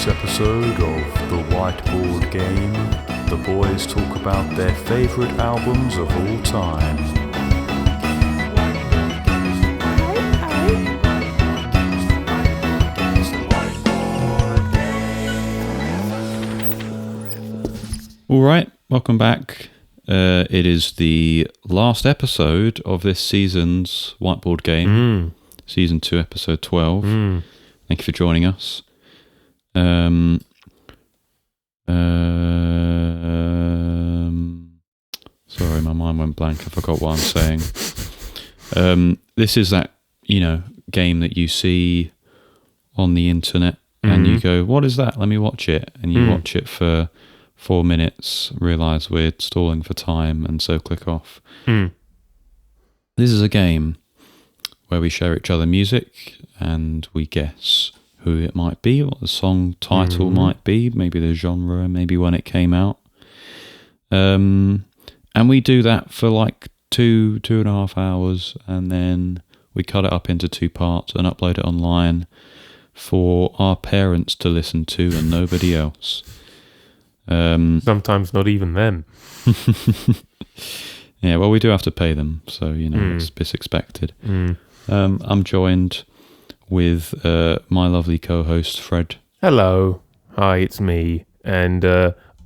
this episode of the Whiteboard Game, the boys talk about their favourite albums of all time. Alright, welcome back. It is the last episode of this season's Whiteboard Game, Season 2, Episode 12. Thank you for joining us. Sorry, my mind went blank. I forgot what I'm saying. This is that, game that you see on the internet and you go, what is that? Let me watch it. And you watch it for 4 minutes, realise we're stalling for time, and so click off. This is a game where we share each other music and we guess who it might be, what the song title might be, maybe the genre, maybe when it came out. And we do that for like 2.5 hours, and then we cut it up into 2 parts and upload it online for our parents to listen to and nobody else. Sometimes not even them. Yeah, well, we do have to pay them, so it's expected. I'm joined with my lovely co-host Fred. Hello, hi, it's me, and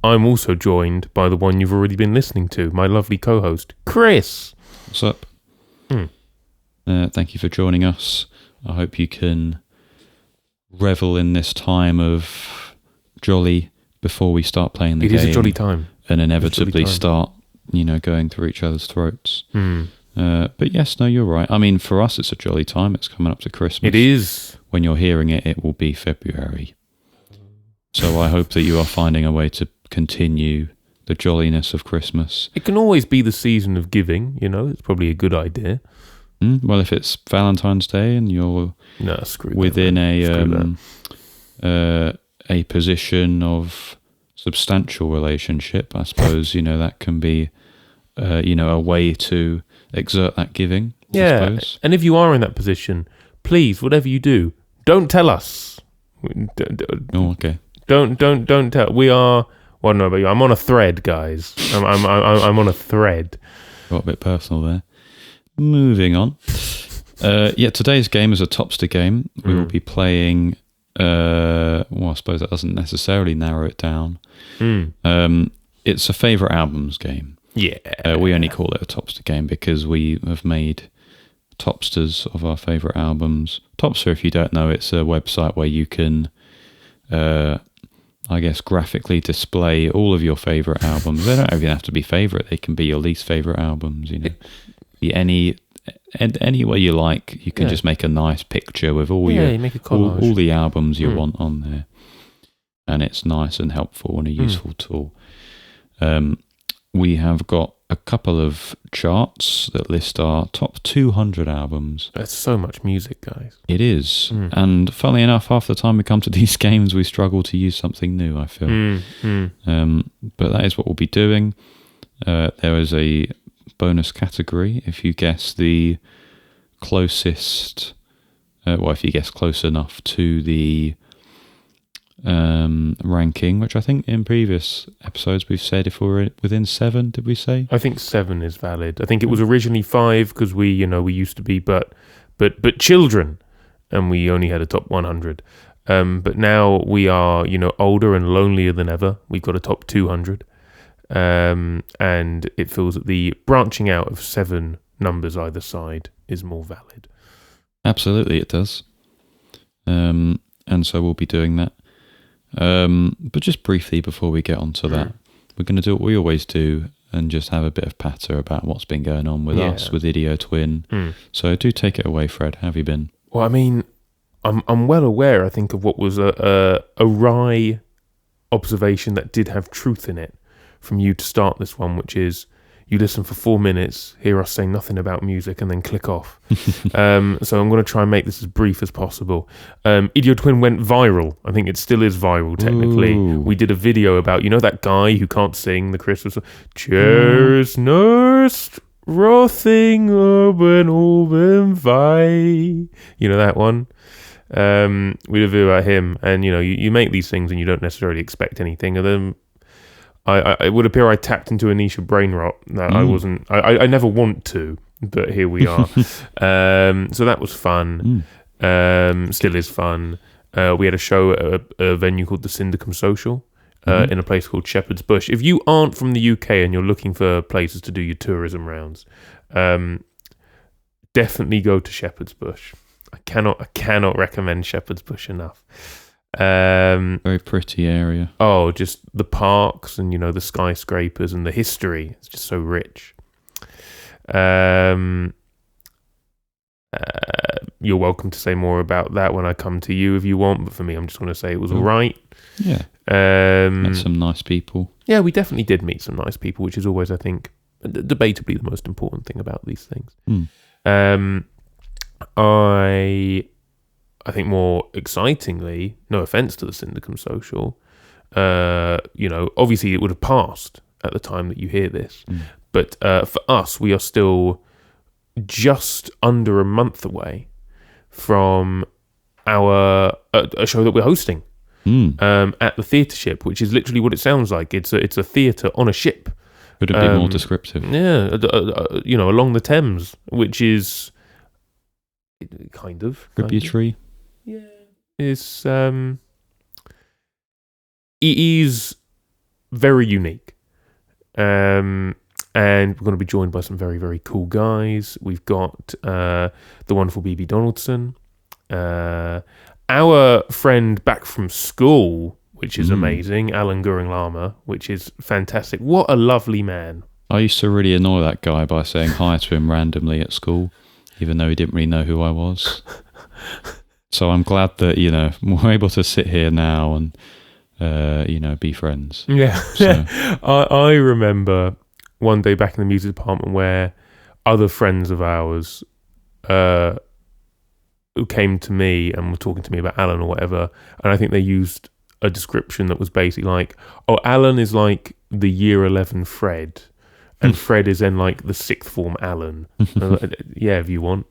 I'm also joined by the one you've already been listening to, my lovely co-host Chris. What's up? Thank you for joining us. I hope you can revel in this time of jolly before we start playing the game. It is a jolly time. And inevitably start, going through each other's throats. But yes, no, you're right. I mean, for us, it's a jolly time. It's coming up to Christmas. It is. When you're hearing it, it will be February. So I hope that you are finding a way to continue the jolliness of Christmas. It can always be the season of giving, it's probably a good idea. Well, if it's Valentine's Day and you're within a position of substantial relationship, I suppose, that can be, a way to exert that giving. Yeah, I suppose. And if you are in that position, please, whatever you do, don't tell us. Oh, okay. Don't tell. We are. Well, I don't know about you. I'm on a thread, guys. I'm on a thread. Got a bit personal there. Moving on. Today's game is a Topster game. We will be playing. I suppose that doesn't necessarily narrow it down. It's a favourite albums game. Yeah. We only call it a Topster game because we have made Topsters of our favourite albums. Topster, if you don't know, it's a website where you can, graphically display all of your favourite albums. They don't even have to be favourite. They can be your least favourite albums. Be any way you like. You can just make a nice picture with all you make a collage. all the albums you want on there, and it's nice and helpful and a useful tool. We have got a couple of charts that list our top 200 albums. That's so much music, guys. It is. And funnily enough, half the time we come to these games, we struggle to use something new, I feel. But that is what we'll be doing. There is a bonus category if you guess the closest, if you guess close enough to the ranking, which I think in previous episodes we've said if we're within 7, did we say? I think 7 is valid. I think it was originally 5 because we used to be but children, and we only had a top 100. But now we are older and lonelier than ever. We've got a top 200, and it feels that the branching out of 7 numbers either side is more valid. Absolutely, it does. And so we'll be doing that. But just briefly before we get onto that, we're going to do what we always do and just have a bit of patter about what's been going on with us, with Idio Twin. So do take it away, Fred. How have you been? Well, I mean, I'm well aware, I think, of what was a wry observation that did have truth in it from you to start this one, which is you listen for 4 minutes, hear us say nothing about music, and then click off. So I'm going to try and make this as brief as possible. Idio Twin went viral. I think it still is viral, technically. Ooh. We did a video about, that guy who can't sing the Christmas song. Cheers, nurse, Rothing oben, oben, vai. That one. We did a video about him, and you make these things and you don't necessarily expect anything, and then it would appear I tapped into a niche of brain rot that I wasn't. I never want to, but here we are. So that was fun. Still is fun. We had a show at a venue called the Syndicum Social in a place called Shepherd's Bush. If you aren't from the UK and you're looking for places to do your tourism rounds, definitely go to Shepherd's Bush. I cannot recommend Shepherd's Bush enough. Very pretty area. Oh, just the parks and the skyscrapers and the history. It's just so rich. You're welcome to say more about that when I come to you if you want, but for me, I'm just going to say it was all right. Yeah. Met some nice people. Yeah, we definitely did meet some nice people, which is always, I think, debatably the most important thing about these things. I think more excitingly, no offense to the Syndicum Social, obviously it would have passed at the time that you hear this, but for us, we are still just under a month away from a show that we're hosting at the Theatre Ship, which is literally what it sounds like. It's a theatre on a ship. Could it be more descriptive? Yeah, along the Thames, which is kind of tributary. Yeah, it's it is very unique, and we're going to be joined by some very, very cool guys. We've got the wonderful BB Donaldson, our friend back from school, which is amazing, Alan Goring Lama, which is fantastic. What a lovely man. I used to really annoy that guy by saying hi to him randomly at school, even though he didn't really know who I was. So I'm glad that, we're able to sit here now and, be friends. Yeah. So. I remember one day back in the music department where other friends of ours who came to me and were talking to me about Alan or whatever, and I think they used a description that was basically like, oh, Alan is like the year 11 Fred, and Fred is then like the sixth form Alan. Yeah, if you want.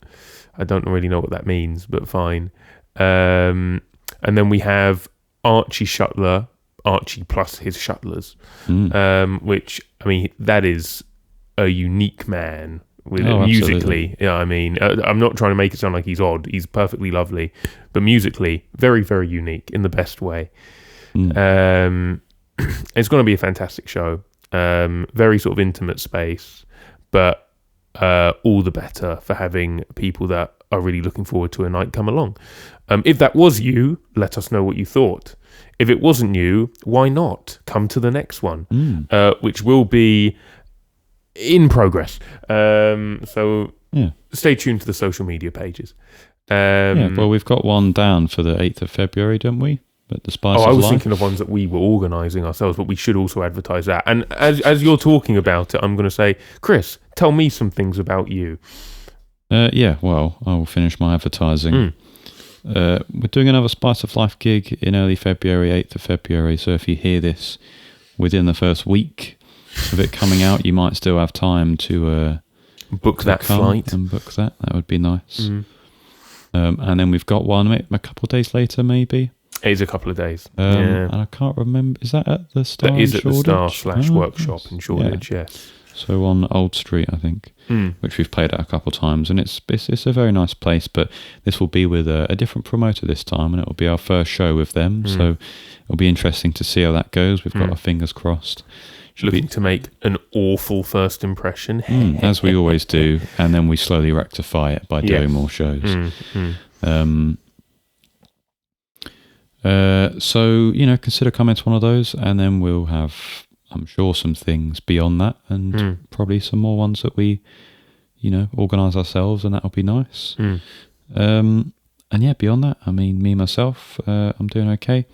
I don't really know what that means, but fine. And then we have Archie Shuttler, Archie plus his Shuttlers, which, I mean, that is a unique man with musically. Yeah, I mean, I'm not trying to make it sound like he's odd. He's perfectly lovely, but musically, very, very unique in the best way. It's going to be a fantastic show. Very sort of intimate space, but all the better for having people that are really looking forward to a night come along. If that was you, let us know what you thought. If it wasn't you, why not come to the next one, which will be in progress. So stay tuned to the social media pages. Well, we've got one down for the 8th of February, don't we? But the Spice of I was Life. thinking of ones that we were organising ourselves, but we should also advertise that. And as you're talking about it, I'm going to say, Chris, tell me some things about you. Well, I will finish my advertising. We're doing another Spice of Life gig in early February, 8th of February. So if you hear this within the first week of it coming out, you might still have time to book that flight and book that. That would be nice. And then we've got one a couple of days later, maybe. It is a couple of days. And I can't remember. Is that at the Star? That is at Shoreditch? the Star/Workshop in Shoreditch. Yes. So on Old Street, I think, which we've played at a couple of times, and it's a very nice place. But this will be with a different promoter this time, and it will be our first show with them. So it'll be interesting to see how that goes. We've got our fingers crossed. Looking to make an awful first impression, as we always do, and then we slowly rectify it by doing more shows. So consider coming to one of those, and then we'll have, I'm sure, some things beyond that, and probably some more ones that we, organise ourselves, and that'll be nice. And beyond that, I mean, me myself, I'm doing okay.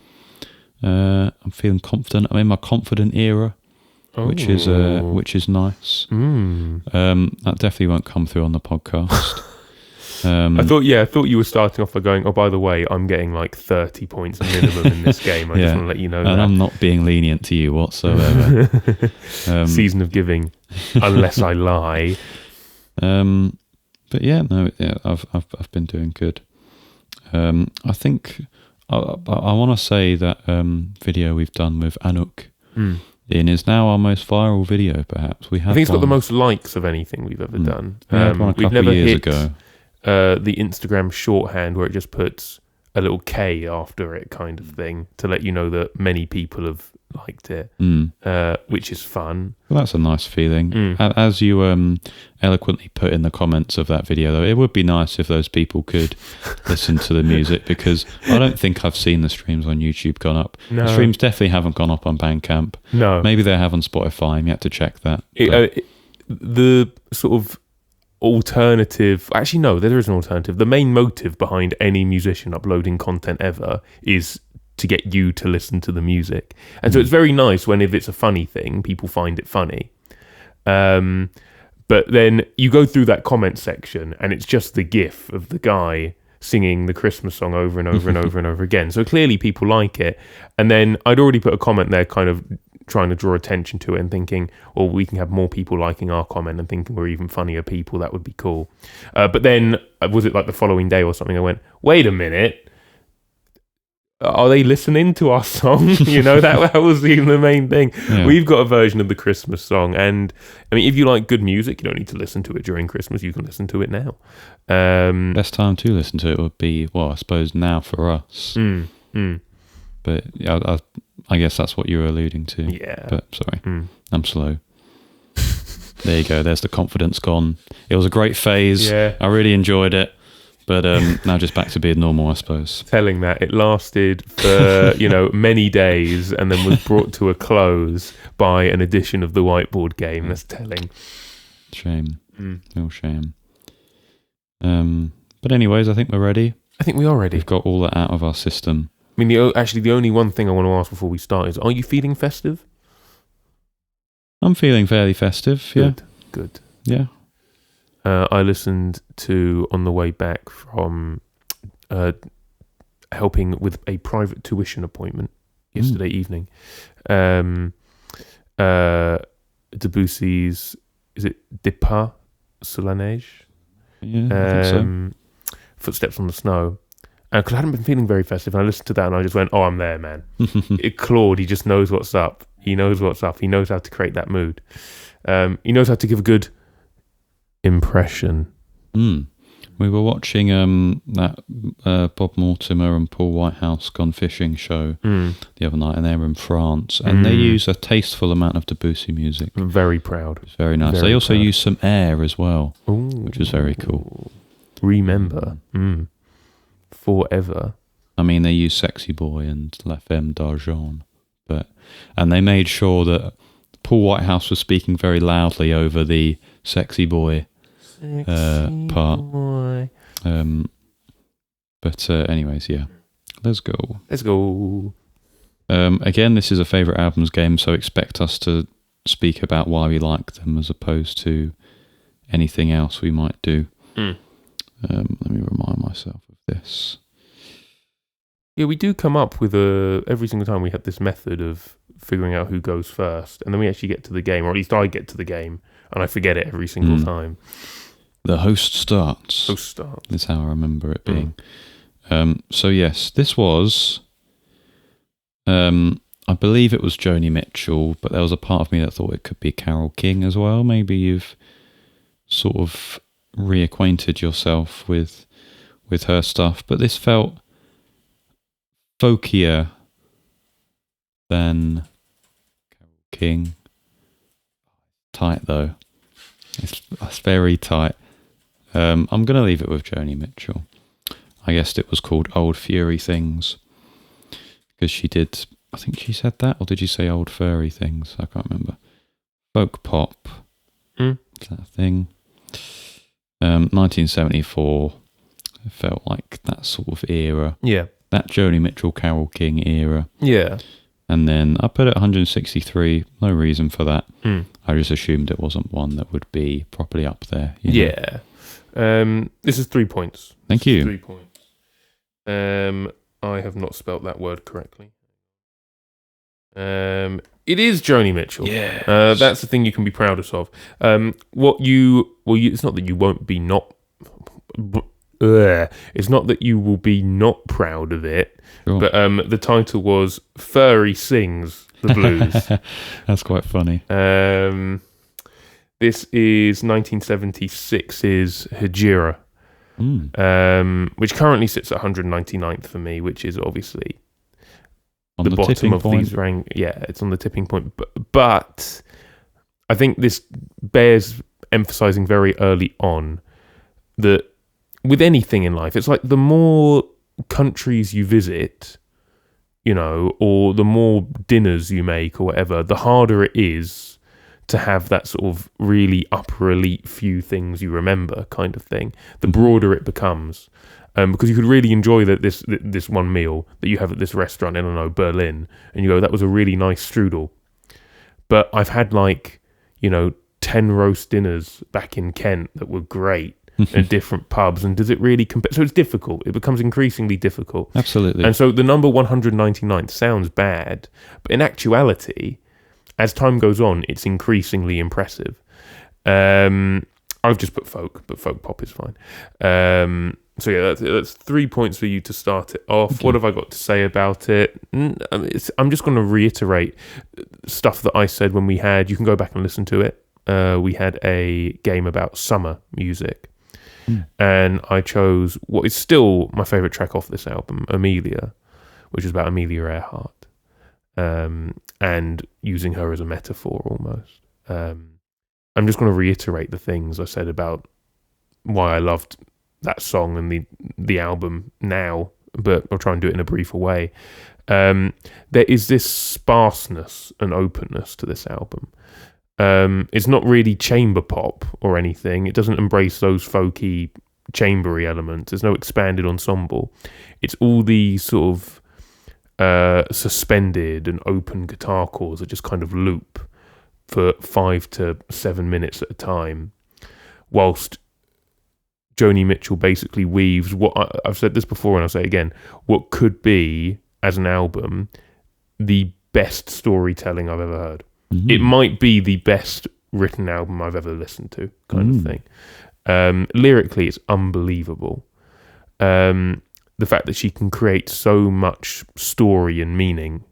I'm feeling confident. I'm in my confident era, which is nice. That definitely won't come through on the podcast. I thought you were starting off by going, oh, by the way, I'm getting like 30 points minimum in this game. I just want to let you know that. I'm not being lenient to you whatsoever. Season of giving, unless I lie. But I've been doing good. I think I want to say that video we've done with Anouk in is now our most viral video. Perhaps we have. I think it's got the most likes of anything we've ever done. We had one a couple we've never of years hit ago. The Instagram shorthand where it just puts a little K after it, kind of thing, to let you know that many people have liked it, which is fun. Well, that's a nice feeling. As you eloquently put in the comments of that video, though, it would be nice if those people could listen to the music, because I don't think I've seen the streams on YouTube gone up. No. The streams definitely haven't gone up on Bandcamp. No. Maybe they have on Spotify. I'm yet to check that. The sort of alternative, actually no, there is an alternative. The main motive behind any musician uploading content ever is to get you to listen to the music, and so it's very nice when, if it's a funny thing, people find it funny, but then you go through that comment section and it's just the gif of the guy singing the Christmas song over and over and over and over again. So clearly people like it, and then I'd already put a comment there kind of trying to draw attention to it and thinking, well, we can have more people liking our comment and thinking we're even funnier people. That would be cool. But then, was it like the following day or something, I went, wait a minute, are they listening to our song? You know, that was even the main thing. Yeah. We've got a version of the Christmas song, and I mean, if you like good music, you don't need to listen to it during Christmas. You can listen to it now. Best time to listen to it would be, well, I suppose now for us. But I guess that's what you were alluding to. Yeah. But sorry, I'm slow. There you go. There's the confidence gone. It was a great phase. Yeah. I really enjoyed it. But now just back to being normal, I suppose. Telling that it lasted for, many days and then was brought to a close by an edition of the Whiteboard Game. That's telling. Shame. Real shame. But anyways, I think we're ready. I think we are ready. We've got all that out of our system. I mean, the only one thing I want to ask before we start is, are you feeling festive? I'm feeling fairly festive, yeah. Good. Yeah. I listened to, on the way back from helping with a private tuition appointment yesterday evening, Debussy's, is it Départ sur la neige? Yeah, I think so. Footsteps on the Snow. Because I hadn't been feeling very festive, and I listened to that and I just went, oh, I'm there, man. Claude, he just knows what's up. He knows what's up. He knows how to create that mood. He knows how to give a good impression. We were watching that Bob Mortimer and Paul Whitehouse Gone Fishing show the other night, and they were in France, and they use a tasteful amount of Debussy music. I'm very proud. It's very nice. They also use some air as well, which was very cool. Remember. Forever. I mean, they use Sexy Boy and La Femme d'Argent, and they made sure that Paul Whitehouse was speaking very loudly over the Sexy Boy part. Boy. Anyways, yeah. Let's go. Again, this is a favourite albums game, so expect us to speak about why we like them as opposed to anything else we might do. Let me remind myself of this. Yeah, we do come up with every single time we have this method of figuring out who goes first, and then we actually get to the game, or at least I get to the game, and I forget it every single time. The host starts. That's how I remember it being. So yes, this was, I believe it was Joni Mitchell, but there was a part of me that thought it could be Carole King as well. Maybe you've sort of reacquainted yourself with her stuff, but this felt folkier than Carole King. Tight though. It's very tight. I'm going to leave it with Joni Mitchell. I guessed it was called Old Fury Things because she did, I think she said that, or did you say Old Furry Things? I can't remember. Folk pop. Is that a thing? 1974. It felt like that sort of era. Yeah. That Joni Mitchell, Carole King era. Yeah. And then I put it 163. No reason for that. I just assumed it wasn't one that would be properly up there. Yeah. This is 3 points. Thank you. 3 points. I have not spelt that word correctly. It is Joni Mitchell. Yeah. That's the thing you can be proudest of. It's not that you won't be not. It's not that you will be not proud of it, Sure. but the title was Furry Sings the Blues. That's quite funny. This is 1976's Hejira, which currently sits at 199th for me, which is obviously On the bottom tipping of point. these rank. Yeah, it's on the tipping point. But I think this bears emphasizing very early on that with anything in life, it's like the more countries you visit, you know, or the more dinners you make or whatever, the harder it is to have that sort of really upper elite few things you remember kind of thing. The broader it becomes. Because you could really enjoy this one meal that you have at this restaurant in, I don't know, Berlin, and you go, that was a really nice strudel. But I've had 10 roast dinners back in Kent that were great at different pubs, and does it really compare? So it's difficult. It becomes increasingly difficult. Absolutely. And so the number 199 sounds bad, but in actuality, as time goes on, it's increasingly impressive. I've just put folk, but folk pop is fine. So yeah, that's 3 points for you to start it off. Okay. What have I got to say about it? I'm just going to reiterate stuff that I said when we had. You can go back and listen to it. We had a game about summer music, and I chose what is still my favorite track off this album, Amelia, which is about Amelia Earhart, and using her as a metaphor almost. I'm just going to reiterate the things I said about why I loved that song and the album now, but I'll try and do it in a briefer way. There is this sparseness and openness to this album. It's not really chamber pop or anything. It doesn't embrace those folky, chambery elements. There's no expanded ensemble. It's all these sort of suspended and open guitar chords that just kind of loop for 5 to 7 minutes at a time, whilst Joni Mitchell basically weaves what I've said this before and I'll say it again, what could be, as an album, the best storytelling I've ever heard. It might be the best written album I've ever listened to, kind of thing. Lyrically, it's unbelievable. The fact that she can create so much story and meaning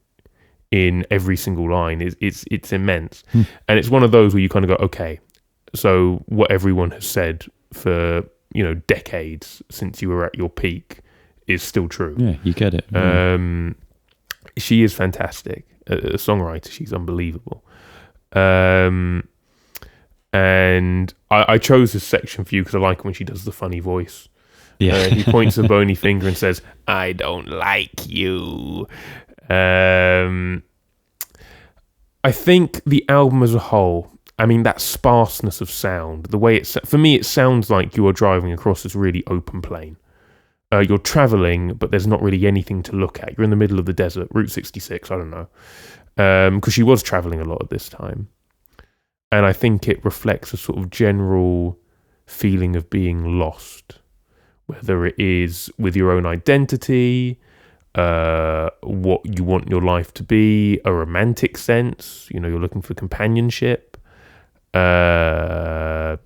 in every single line it's immense. And it's one of those where you kind of go, okay, so what everyone has said for decades since you were at your peak is still true. Yeah, you get it. She is fantastic. A songwriter, she's unbelievable. And I chose this section for you because I like when she does the funny voice. Yeah. He points a bony finger and says, "I don't like you." I think the album as a whole, I mean, that sparseness of sound, the way for me, it sounds like you are driving across this really open plain. You're traveling, but there's not really anything to look at. You're in the middle of the desert, Route 66, I don't know. Because she was traveling a lot at this time. And I think it reflects a sort of general feeling of being lost, whether it is with your own identity, what you want your life to be, a romantic sense, you're looking for companionship, all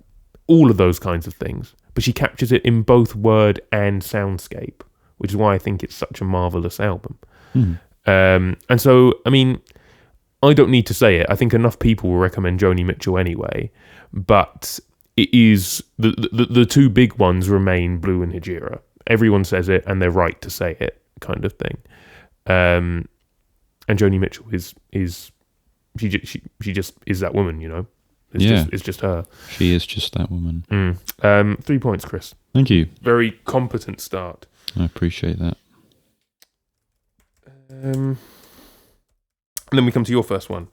of those kinds of things. But she captures it in both word and soundscape, which is why I think it's such a marvelous album. And so, I mean, I don't need to say it. I think enough people will recommend Joni Mitchell anyway, but it is the two big ones remain Blue and Hejira. Everyone says it, and they're right to say it, kind of thing. And Joni Mitchell is she just is that woman, It's just her. She is just that woman. 3 points, Chris. Thank you. Very competent start. I appreciate that. And then we come to your first one,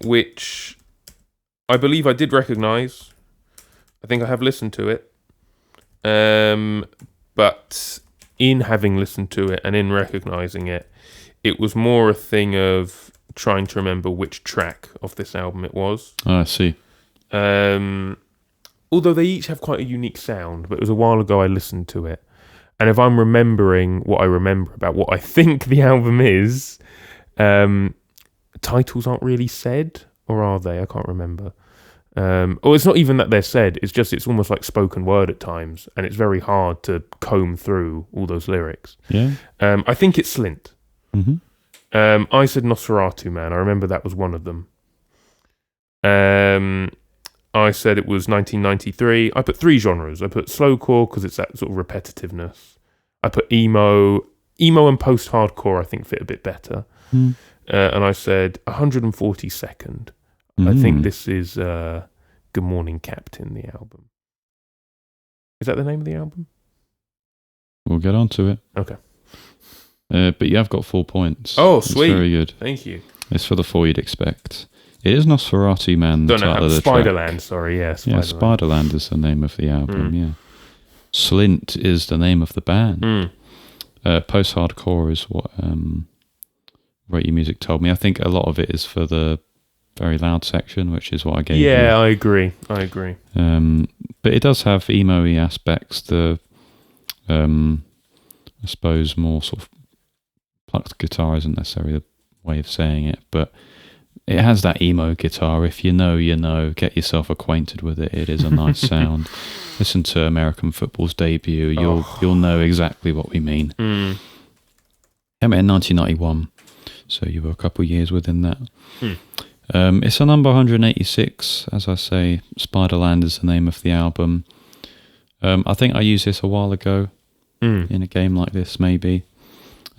which I believe I did recognise. I think I have listened to it. But in having listened to it and in recognising it, it was more a thing of trying to remember which track of this album it was. Oh, I see. Although they each have quite a unique sound, but it was a while ago I listened to it. And if I'm remembering what I remember about what I think the album is, titles aren't really said, or are they? I can't remember. Or it's not even that they're said. It's almost like spoken word at times, and it's very hard to comb through all those lyrics. Yeah. I think it's Slint. Mm-hmm. I said Nosferatu Man. I remember that was one of them. I said it was 1993. I put 3 genres. I put slowcore because it's that sort of repetitiveness. I put emo and post-hardcore. I think fit a bit better. Mm. And I said 142nd. I think this is Good Morning Captain, the album. Is that the name of the album? We'll get on to it. Okay. But you have got 4 points. Oh, That's sweet. very good. Thank you. It's for the 4 you'd expect. It is Nosferatu Man. Don't know how. The track. Spiderland, sorry. Yeah, Spiderland. Yeah, Spiderland is the name of the album, yeah. Slint is the name of the band. Post-hardcore is what Rate Your Music told me. I think a lot of it is for the very loud section, which is what I gave you. Yeah, I agree. But it does have emo-y aspects. The, I suppose, more sort of plucked guitar isn't necessarily the way of saying it, but it has that emo guitar. If you know, you know. Get yourself acquainted with it. It is a nice sound. Listen to American Football's debut. You'll know exactly what we mean. Came out in 1991, so you were a couple of years within that. It's a number 186, as I say. Spiderland is the name of the album. I think I used this a while ago in a game like this, maybe.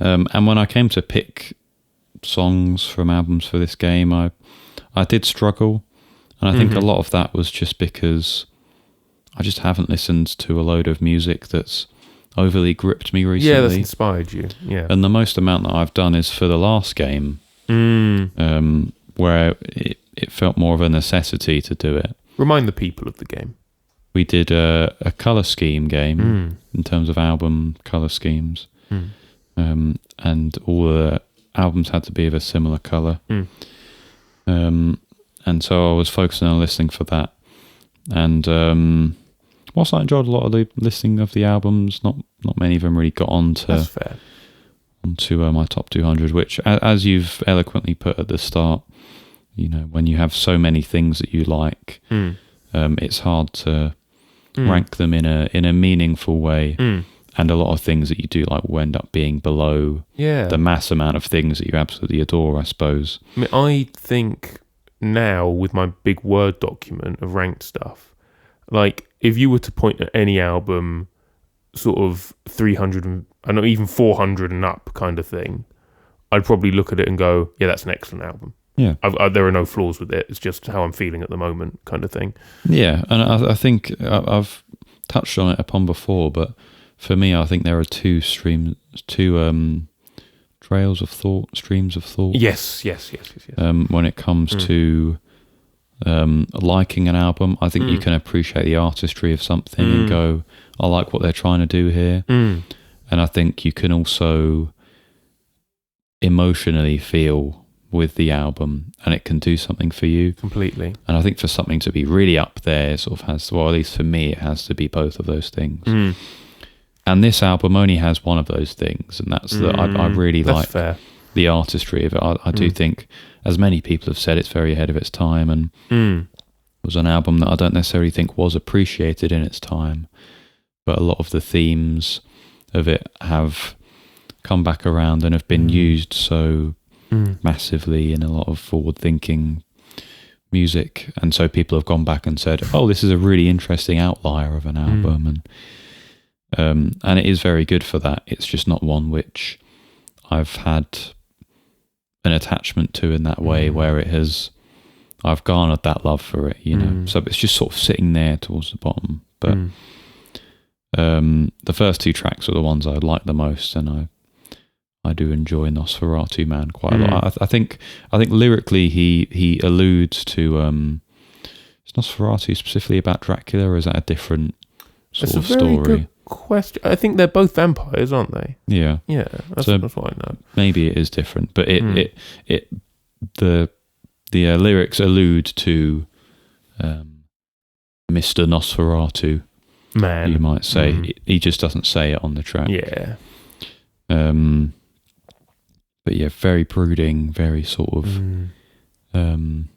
And when I came to pick songs from albums for this game, I did struggle. And I think a lot of that was just because I just haven't listened to a load of music that's overly gripped me recently. Yeah, that's inspired you. Yeah. And the most amount that I've done is for the last game, where it felt more of a necessity to do it. Remind the people of the game. We did a colour scheme game in terms of album colour schemes. And all the albums had to be of a similar colour. And so I was focusing on listening for that. And whilst I enjoyed a lot of the listening of the albums, not many of them really got onto my top 200, which, as you've eloquently put at the start, you know, when you have so many things that you like, it's hard to rank them in a meaningful way. And a lot of things that you do like will end up being below the mass amount of things that you absolutely adore, I suppose. I mean, I think now with my big Word document of ranked stuff, like if you were to point at any album, sort of 300 and I know even 400 and up kind of thing, I'd probably look at it and go, yeah, that's an excellent album. Yeah, there are no flaws with it. It's just how I'm feeling at the moment, kind of thing. Yeah, and I think I've touched on it upon before, but for me, I think there are two trails of thought, streams of thought. Yes. When it comes to liking an album, I think you can appreciate the artistry of something and go, I like what they're trying to do here. And I think you can also emotionally feel with the album and it can do something for you. Completely. And I think for something to be really up there, it sort of has, well, at least for me, it has to be both of those things. And this album only has one of those things, and that's that I really like the artistry of it. I do think, as many people have said, it's very ahead of its time, and it was an album that I don't necessarily think was appreciated in its time, but a lot of the themes of it have come back around and have been used so massively in a lot of forward-thinking music, and so people have gone back and said, oh, this is a really interesting outlier of an album, and it is very good for that. It's just not one which I've had an attachment to in that way where I've garnered that love for it, you know. So it's just sort of sitting there towards the bottom. But the first 2 tracks are the ones I like the most, and I do enjoy Nosferatu Man quite a lot. I think lyrically he alludes to is Nosferatu specifically about Dracula, or is that a different sort of story? Good question. I think they're both vampires, aren't they? Yeah. That's what I know. Maybe it is different, but the lyrics allude to Mr. Nosferatu Man, you might say. He just doesn't say it on the track. Yeah. But yeah, very brooding, very sort of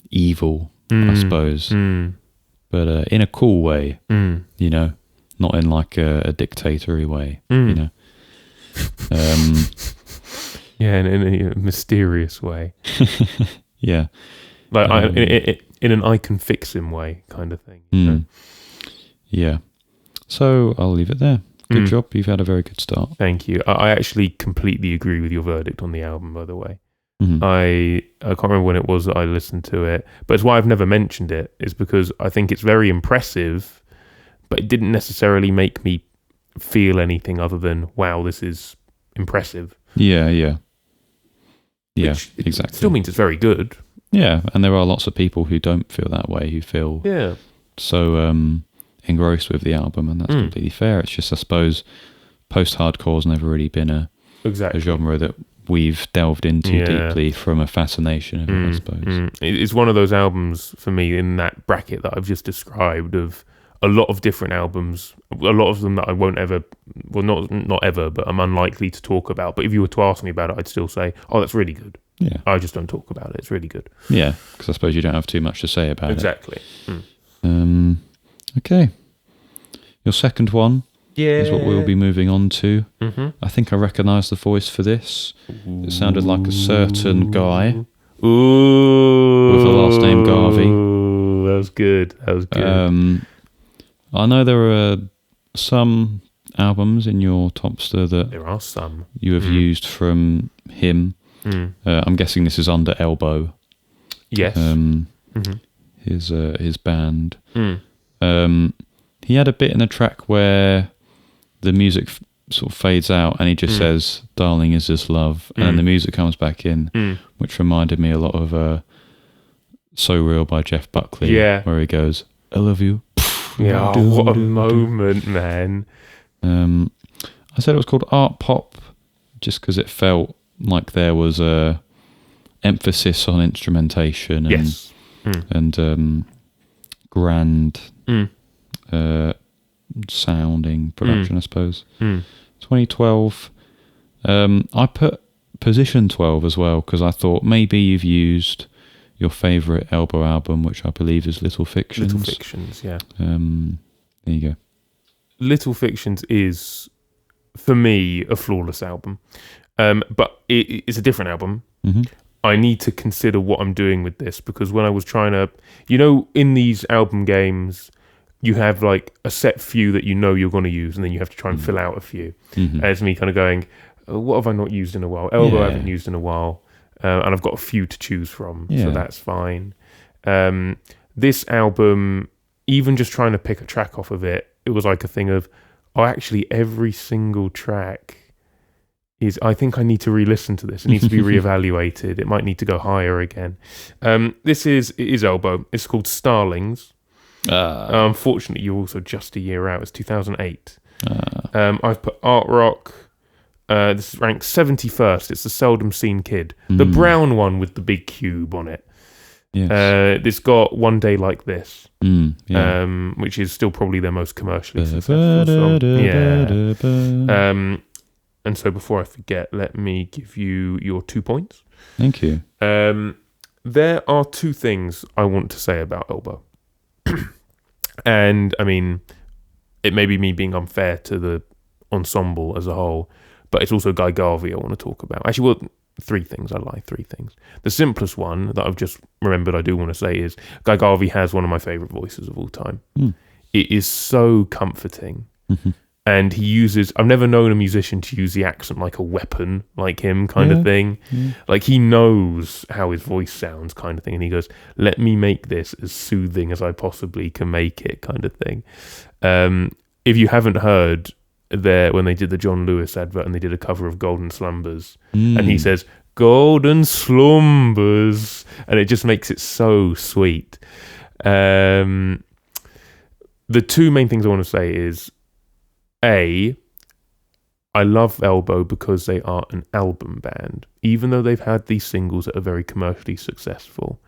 evil, I suppose. but in a cool way, Mm. you know, not in like a dictatory way, Mm. you know. Yeah, in a mysterious way. Yeah. Like in an I can fix him way kind of thing. You know? Yeah. So I'll leave it there. Good job. You've had a very good start. Thank you. I actually completely agree with your verdict on the album, by the way. Mm-hmm. I can't remember when it was that I listened to it, but it's why I've never mentioned it, is because I think it's very impressive, but it didn't necessarily make me feel anything other than, wow, this is impressive. Yeah, Which exactly. Still means it's very good. Yeah, and there are lots of people who don't feel that way, who feel so engrossed with the album, and that's completely fair. It's just, I suppose, post-hardcore's never really been a genre that we've delved into deeply from a fascination of it, I suppose. It's one of those albums for me in that bracket that I've just described, of a lot of different albums, a lot of them that I won't ever, well, not ever, but I'm unlikely to talk about. But if you were to ask me about it, I'd still say, oh, that's really good. Yeah. I just don't talk about it. It's really good. Yeah, because I suppose you don't have too much to say about Exactly. Okay. Your second one Yeah. is what we'll be moving on to. Mm-hmm. I think I recognise the voice for this. It sounded like a certain guy Ooh. with the last name Garvey. That was good. I know there are some albums in your Topster that There are some you have used from him. I'm guessing this is under Elbow. Yes. His band. He had a bit in a track where the music sort of fades out and he just says, "Darling, is this love?" And then the music comes back in, which reminded me a lot of So Real by Jeff Buckley, where he goes, "I love you." Yeah, what a moment, man. I said it was called art pop just because it felt like there was a emphasis on instrumentation and grand sounding production, I suppose. 2012. I put position 12 as well because I thought maybe you've used your favourite Elbow album, which I believe is Little Fictions. Little Fictions, yeah. There you go. Little Fictions is, for me, a flawless album. But it's a different album. I need to consider what I'm doing with this, because when I was trying to, in these album games, you have like a set few that you're going to use, and then you have to try and fill out a few. And it's me kind of going, what have I not used in a while? Elbow I haven't used in a while. And I've got a few to choose from, so that's fine. This album, even just trying to pick a track off of it, it was like a thing of, actually every single track I think I need to re-listen to this. It needs to be reevaluated. It might need to go higher again. It is Elbow. It's called Starlings. Unfortunately, you're also just a year out. It's 2008. I've put Art Rock. This is ranked 71st. It's the Seldom Seen Kid. The brown one with the big cube on it. Yes. This got One Day Like This, which is still probably their most commercially successful song. Yeah. And so before I forget, let me give you your 2 points. Thank you. There are two things I want to say about Elbow. And, I mean, it may be me being unfair to the ensemble as a whole, but it's also Guy Garvey I want to talk about. Actually, well, three things. The simplest one that I've just remembered I do want to say is Guy Garvey has one of my favourite voices of all time. It is so comforting. And he uses, I've never known a musician to use the accent like a weapon, like him kind of thing. Like he knows how his voice sounds kind of thing. And he goes, let me make this as soothing as I possibly can make it kind of thing. If you haven't heard when they did the John Lewis advert and they did a cover of Golden Slumbers and he says, Golden Slumbers. And it just makes it so sweet. The two main things I want to say is, I love Elbow because they are an album band. Even though they've had these singles that are very commercially successful,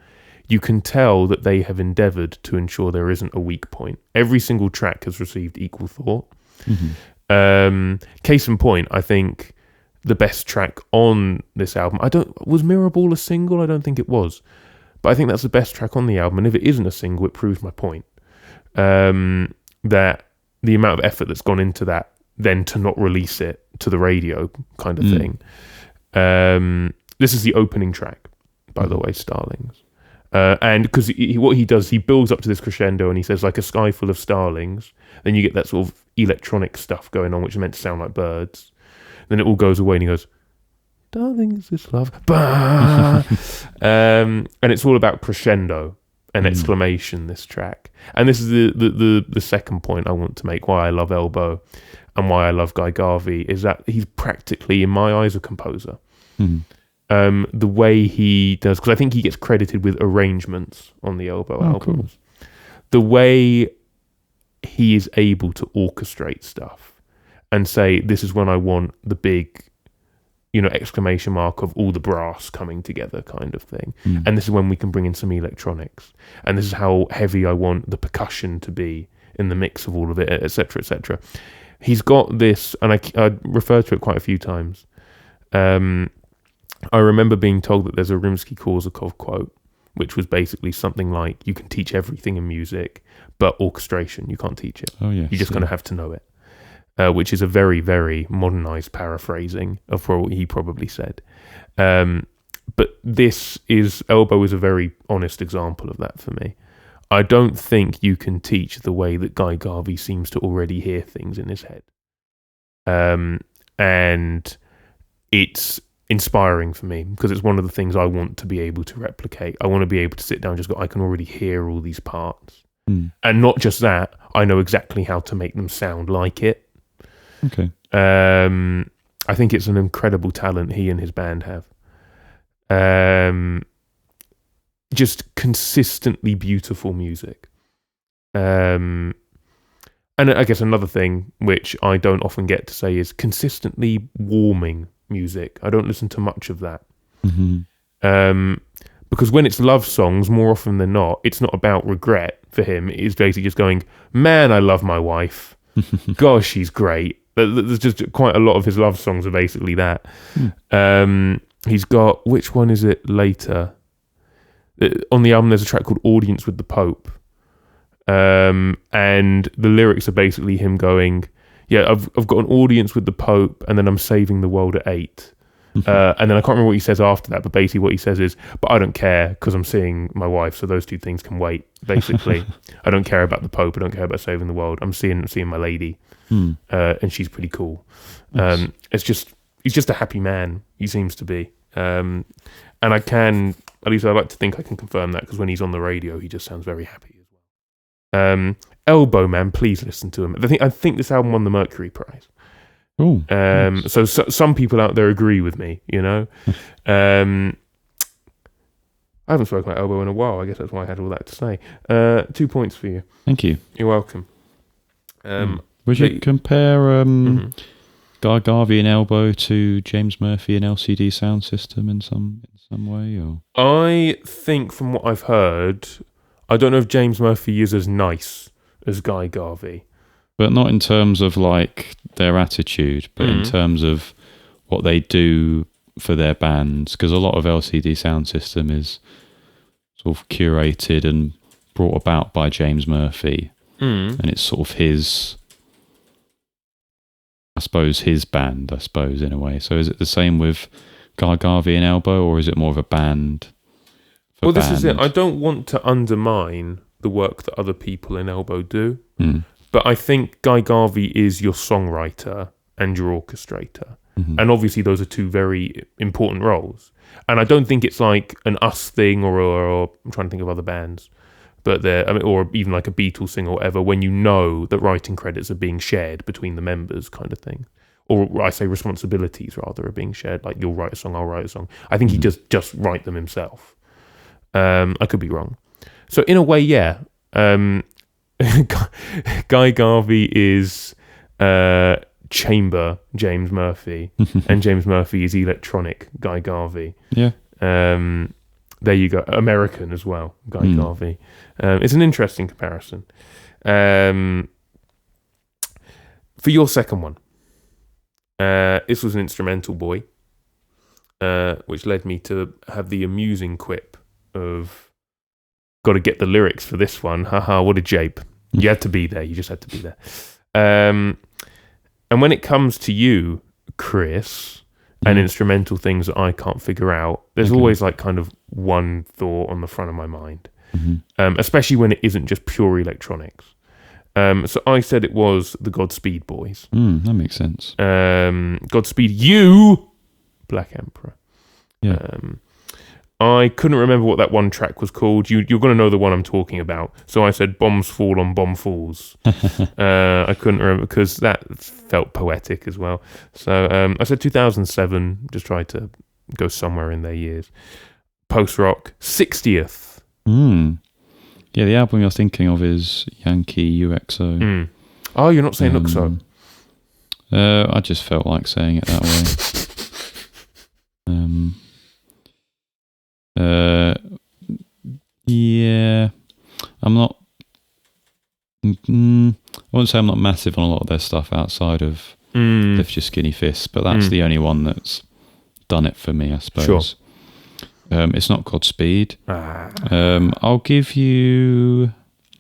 you can tell that they have endeavoured to ensure there isn't a weak point. Every single track has received equal thought. Case in point, I think the best track on this album, was Mirrorball a single? I don't think it was. But I think that's the best track on the album, and if it isn't a single, it proves my point. that the amount of effort that's gone into that, then to not release it to the radio kind of thing. This is the opening track, by the way, Starlings. And because what he does, he builds up to this crescendo and he says, like a sky full of starlings. Then you get that sort of electronic stuff going on, which is meant to sound like birds. Then it all goes away and he goes, "Darlings, this love." And it's all about crescendo and exclamation, this track. And this is the second point I want to make, why I love Elbow and why I love Guy Garvey, is that he's practically, in my eyes, a composer. The way he does, because I think he gets credited with arrangements on the Elbow albums. Cool. The way he is able to orchestrate stuff and say, this is when I want the big, exclamation mark of all the brass coming together kind of thing. And this is when we can bring in some electronics. And this is how heavy I want the percussion to be in the mix of all of it, etc., etc. He's got this, and I refer to it quite a few times. I remember being told that there's a Rimsky-Korsakov quote, which was basically something like, you can teach everything in music, but orchestration, you can't teach it. Oh, yes, You're just going to have to know it. Which is a very, very modernized paraphrasing of what he probably said. But Elbow is a very honest example of that for me. I don't think you can teach the way that Guy Garvey seems to already hear things in his head. And it's inspiring for me because it's one of the things I want to be able to replicate. I want to be able to sit down and just go, I can already hear all these parts. And not just that, I know exactly how to make them sound like it. Okay. I think it's an incredible talent he and his band have. Just consistently beautiful music. And I guess another thing which I don't often get to say is consistently warming music. I don't listen to much of that. Because when it's love songs, more often than not, it's not about regret for him. It's basically just going, man, I love my wife. Gosh, she's great. There's just quite a lot of his love songs are basically that. He's got, which one is it later? On the album, there's a track called Audience with the Pope. And the lyrics are basically him going, yeah, I've got an audience with the Pope, and then I'm saving the world at 8. And then I can't remember what he says after that, but basically what he says is, but I don't care because I'm seeing my wife, so those two things can wait, basically. I don't care about the Pope, I don't care about saving the world. I'm seeing my lady, and she's pretty cool. Nice. He's just a happy man, he seems to be. And I can, at least I like to think I can confirm that, because when he's on the radio, he just sounds very happy as well. Elbow, man, please listen to him. I think this album won the Mercury Prize. Oh, nice. So some people out there agree with me, I haven't spoken about Elbow in a while. I guess that's why I had all that to say. 2 points for you. Thank you. You're welcome. Would you compare Guy Garvey and Elbow to James Murphy and LCD Sound System in some way? Or I think from what I've heard, I don't know if James Murphy is as nice as Guy Garvey. But not in terms of like their attitude, but in terms of what they do for their bands. Because a lot of LCD Sound System is sort of curated and brought about by James Murphy. And it's sort of his band, in a way. So is it the same with Guy Garvey and Elbow, or is it more of a band? Well, this is it. I don't want to undermine the work that other people in Elbow do. But I think Guy Garvey is your songwriter and your orchestrator. And obviously those are two very important roles. And I don't think it's like an Us thing or I'm trying to think of other bands, but or even like a Beatles thing or whatever, when you know that writing credits are being shared between the members kind of thing. Or I say responsibilities rather are being shared, like you'll write a song, I'll write a song. I think he just write them himself. I could be wrong. So in a way, yeah. Guy Garvey is chamber James Murphy, and James Murphy is electronic Guy Garvey. Yeah. There you go. American as well, Guy Garvey. It's an interesting comparison. For your second one, this was an instrumental boy, which led me to have the amusing quip of, got to get the lyrics for this one. Haha, what a jape. You had to be there. You just had to be there. And when it comes to you, Chris, and instrumental things that I can't figure out, there's always like kind of one thought on the front of my mind, especially when it isn't just pure electronics. So I said it was the Godspeed Boys. That makes sense. Godspeed You, Black Emperor. Yeah. I couldn't remember what that one track was called. You're going to know the one I'm talking about. So I said Bombs Fall on Bomb Falls. I couldn't remember because that felt poetic as well. So I said 2007, just tried to go somewhere in their years. Post-rock, 60th. Yeah, the album you're thinking of is Yankee UXO. Oh, you're not saying UXO? I just felt like saying it that way. Yeah, I'm not. I wouldn't say I'm not massive on a lot of their stuff outside of Lift Your Skinny Fists, but that's the only one that's done it for me, I suppose. Sure. It's not Godspeed. I'll give you.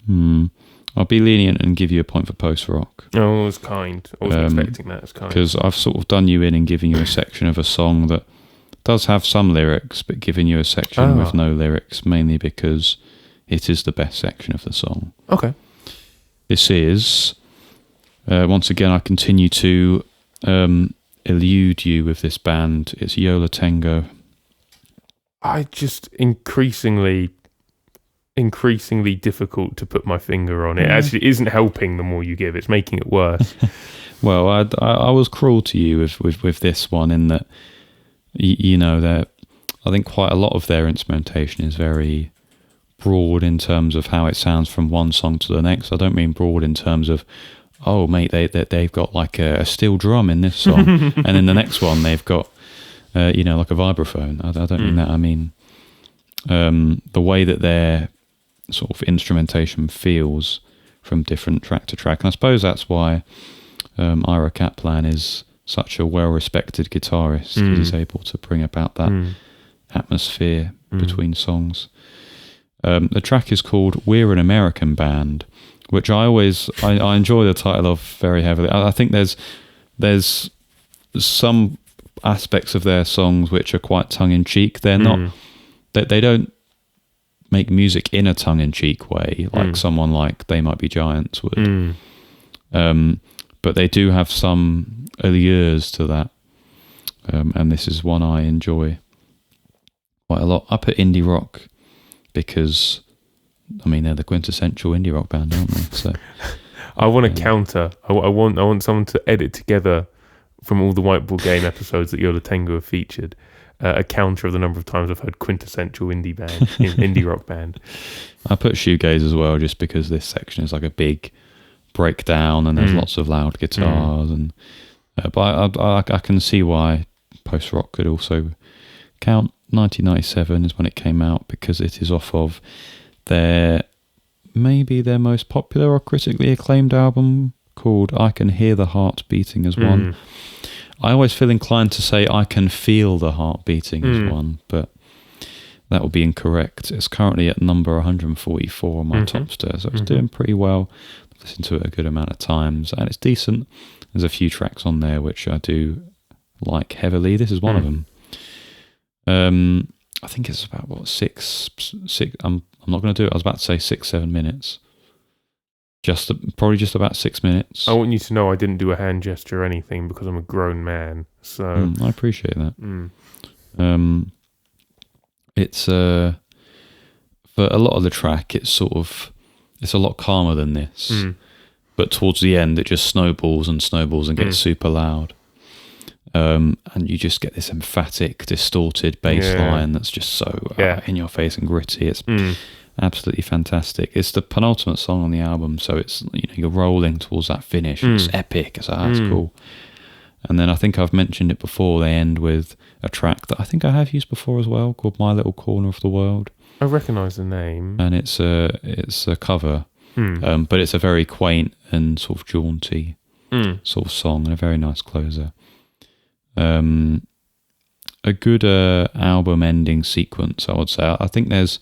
I'll be lenient and give you a point for post rock. Oh, it was kind. I wasn't expecting that. It's kind. Because I've sort of done you in and given you a section of a song that does have some lyrics, but giving you a section with no lyrics, mainly because it is the best section of the song. Okay. This is, once again, I continue to elude you with this band. It's Yola Tengo. I just increasingly difficult to put my finger on. It actually isn't helping the more you give. It's making it worse. Well, I was cruel to you with this one in that, you know, that I think quite a lot of their instrumentation is very broad in terms of how it sounds from one song to the next. I don't mean broad in terms of, oh mate, they've got like a steel drum in this song, and in the next one they've got like a vibraphone. I don't mean that. I mean the way that their sort of instrumentation feels from different track to track, and I suppose that's why Ira Kaplan is such a well-respected guitarist, because he's able to bring about that atmosphere between songs. The track is called We're an American Band, which I enjoy the title of very heavily. I think there's some aspects of their songs which are quite tongue-in-cheek. They're not, they don't make music in a tongue-in-cheek way like someone like They Might Be Giants would. But they do have some allures to that, and this is one I enjoy quite a lot. I put indie rock because, I mean, they're the quintessential indie rock band, aren't they? So I want to counter. I want someone to edit together from all the Whiteboard Game episodes that Yola Tengo have featured a counter of the number of times I've heard quintessential indie rock band. I put shoegaze as well, just because this section is like a big breakdown and there's lots of loud guitars and but I can see why post rock could also count. 1997 is when it came out, because it is off of maybe their most popular or critically acclaimed album called I Can Hear the Heart Beating as One. I always feel inclined to say I Can Feel the Heart Beating as One, but that would be incorrect. It's currently at number 144 on my Topster, so it's doing pretty well. I've listened to it a good amount of times, and it's decent. There's a few tracks on there which I do like heavily. This is one of them. I think it's about six. I'm not going to do it. I was about to say 6-7 minutes. Probably just about 6 minutes. I want you to know I didn't do a hand gesture or anything because I'm a grown man. So I appreciate that. It's for a lot of the track, it's a lot calmer than this. But towards the end, it just snowballs and gets super loud. And you just get this emphatic, distorted bass line that's just so in your face and gritty. It's absolutely fantastic. It's the penultimate song on the album, so it's you're rolling towards that finish. It's epic. It's that's cool. And then I think I've mentioned it before. They end with a track that I think I have used before as well, called "My Little Corner of the World." I recognise the name, and it's a cover, but it's a very quaint and sort of jaunty sort of song, and a very nice closer. A good album ending sequence, I would say. I think there's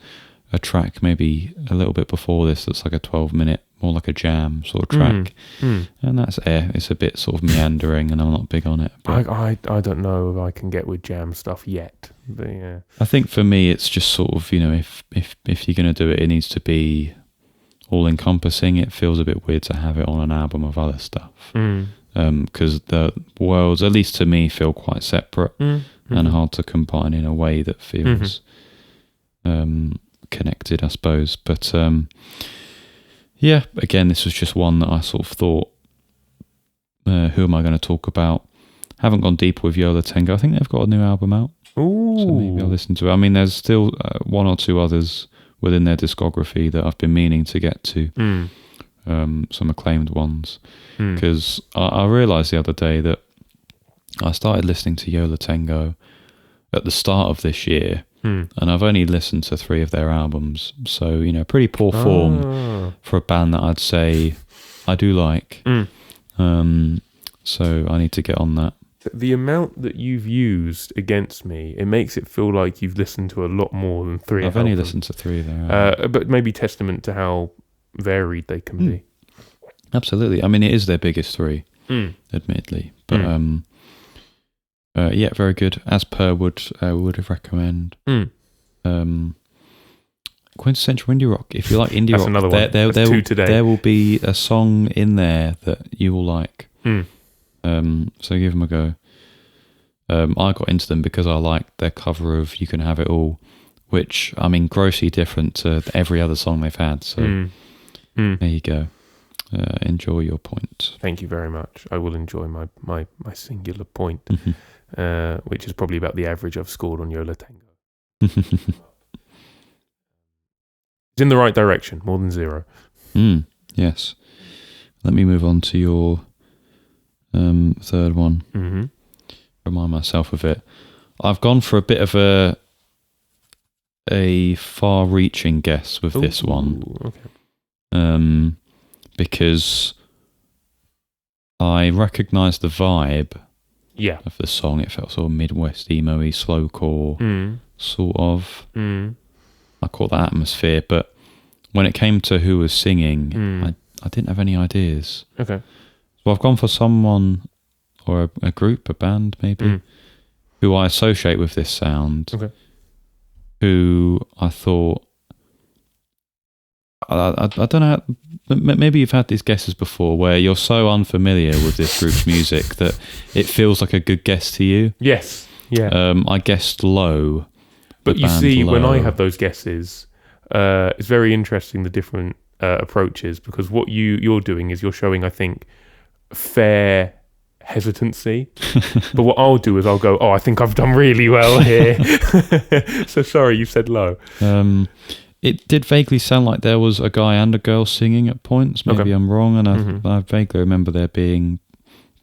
a track maybe a little bit before this that's like a 12-minute more like a jam sort of track. And that's it's a bit sort of meandering, and I'm not big on it. But I don't know if I can get with jam stuff yet. But yeah. I think for me, it's just sort of, if you're going to do it, it needs to be all encompassing. It feels a bit weird to have it on an album of other stuff. Because the worlds, at least to me, feel quite separate and hard to combine in a way that feels connected, I suppose. But yeah, again, this was just one that I sort of thought, who am I going to talk about? Haven't gone deeper with Yola Tengo. I think they've got a new album out. Ooh. So maybe I'll listen to it. I mean, there's still one or two others within their discography that I've been meaning to get to. Some acclaimed ones. Because I realised the other day that I started listening to Yola Tengo at the start of this year, and I've only listened to 3 of their albums. So, pretty poor form for a band that I'd say I do like. So I need to get on that. The amount that you've used against me, it makes it feel like you've listened to a lot more than 3. I've only listened to 3 there. But maybe testament to how varied they can be. Absolutely. I mean, it is their biggest 3, admittedly. But yeah, very good. As per would recommend. Quintessential indie rock. If you like indie rock, another one. That's 2 today. There will be a song in there that you will like. So give them a go. I got into them because I liked their cover of "You Can Have It All," which, I mean, grossly different to every other song they've had. So there you go. Enjoy your point. Thank you very much. I will enjoy my singular point, which is probably about the average I've scored on Yola Tango. It's in the right direction, more than 0. Yes. Let me move on to your third one. Remind myself of it. I've gone for a bit of a far-reaching guess with this one. Okay. Because I recognised the vibe of the song. It felt sort of Midwest emo-y, slowcore, sort of. I caught that atmosphere, but when it came to who was singing, I didn't have any ideas. Okay. So I've gone for someone, or a group, a band maybe, who I associate with this sound, who I thought, I don't know, maybe you've had these guesses before where you're so unfamiliar with this group's music that it feels like a good guess to you. Yes. Yeah. I guessed Low. But you see, when I have those guesses, it's very interesting, the different approaches, because what you're doing is you're showing, I think, fair hesitancy. But what I'll do is I'll go, I think I've done really well here. So sorry, you said Low. It did vaguely sound like there was a guy and a girl singing at points. Maybe I'm wrong, and I vaguely remember there being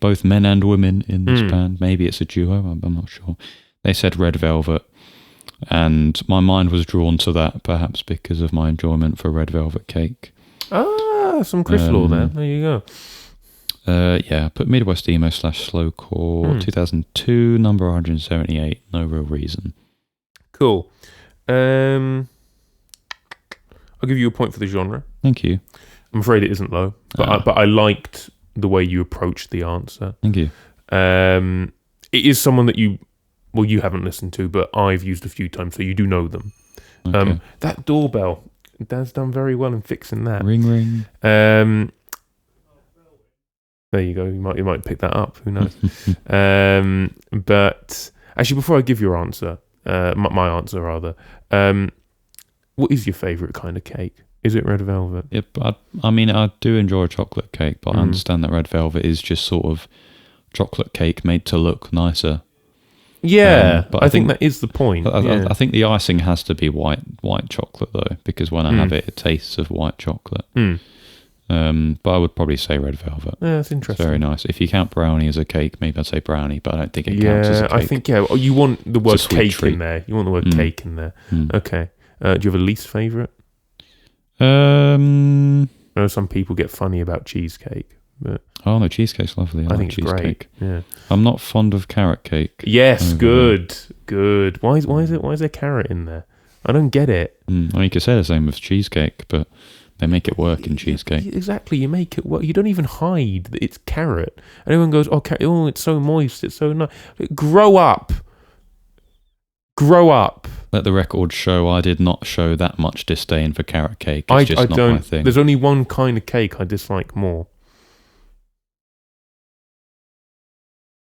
both men and women in this band. Maybe it's a duo, I'm not sure. They said Red Velvet, and my mind was drawn to that, perhaps because of my enjoyment for Red Velvet Cake. Some Chris Law there. There you go. Yeah, put Midwest emo / slowcore, 2002, number 178, No Real Reason. Cool. I'll give you a point for the genre. Thank you. I'm afraid it isn't Low, but I liked the way you approached the answer. Thank you. It is someone that you haven't listened to, but I've used a few times, so you do know them. Okay. That doorbell, Dan's done very well in fixing that. Ring ring. There you go. You might pick that up. Who knows? But actually, before I give your answer, my answer rather, what is your favourite kind of cake? Is it red velvet? Yep. I mean, I do enjoy a chocolate cake, but I understand that red velvet is just sort of chocolate cake made to look nicer. Yeah, but I think that is the point. I think the icing has to be white chocolate though, because when I have it, it tastes of white chocolate. But I would probably say red velvet. Yeah, that's interesting. It's very nice. If you count brownie as a cake, maybe I'd say brownie, but I don't think it counts as a cake. I think, you want the word cake treat in there. You want the word cake in there. Okay. Do you have a least favourite? I know some people get funny about cheesecake. But oh no, cheesecake's lovely. I think like it's cheesecake. great. Yeah. I'm not fond of carrot cake. Yes, good. Why is there carrot in there? I don't get it. Well, you could say the same with cheesecake, but They make it work in cheesecake. Exactly, you make it work. You don't even hide that it's carrot. And everyone goes, oh, it's so moist, it's so nice. Grow up. Grow up. Let the record show I did not show that much disdain for carrot cake. It's just not my thing. There's only one kind of cake I dislike more.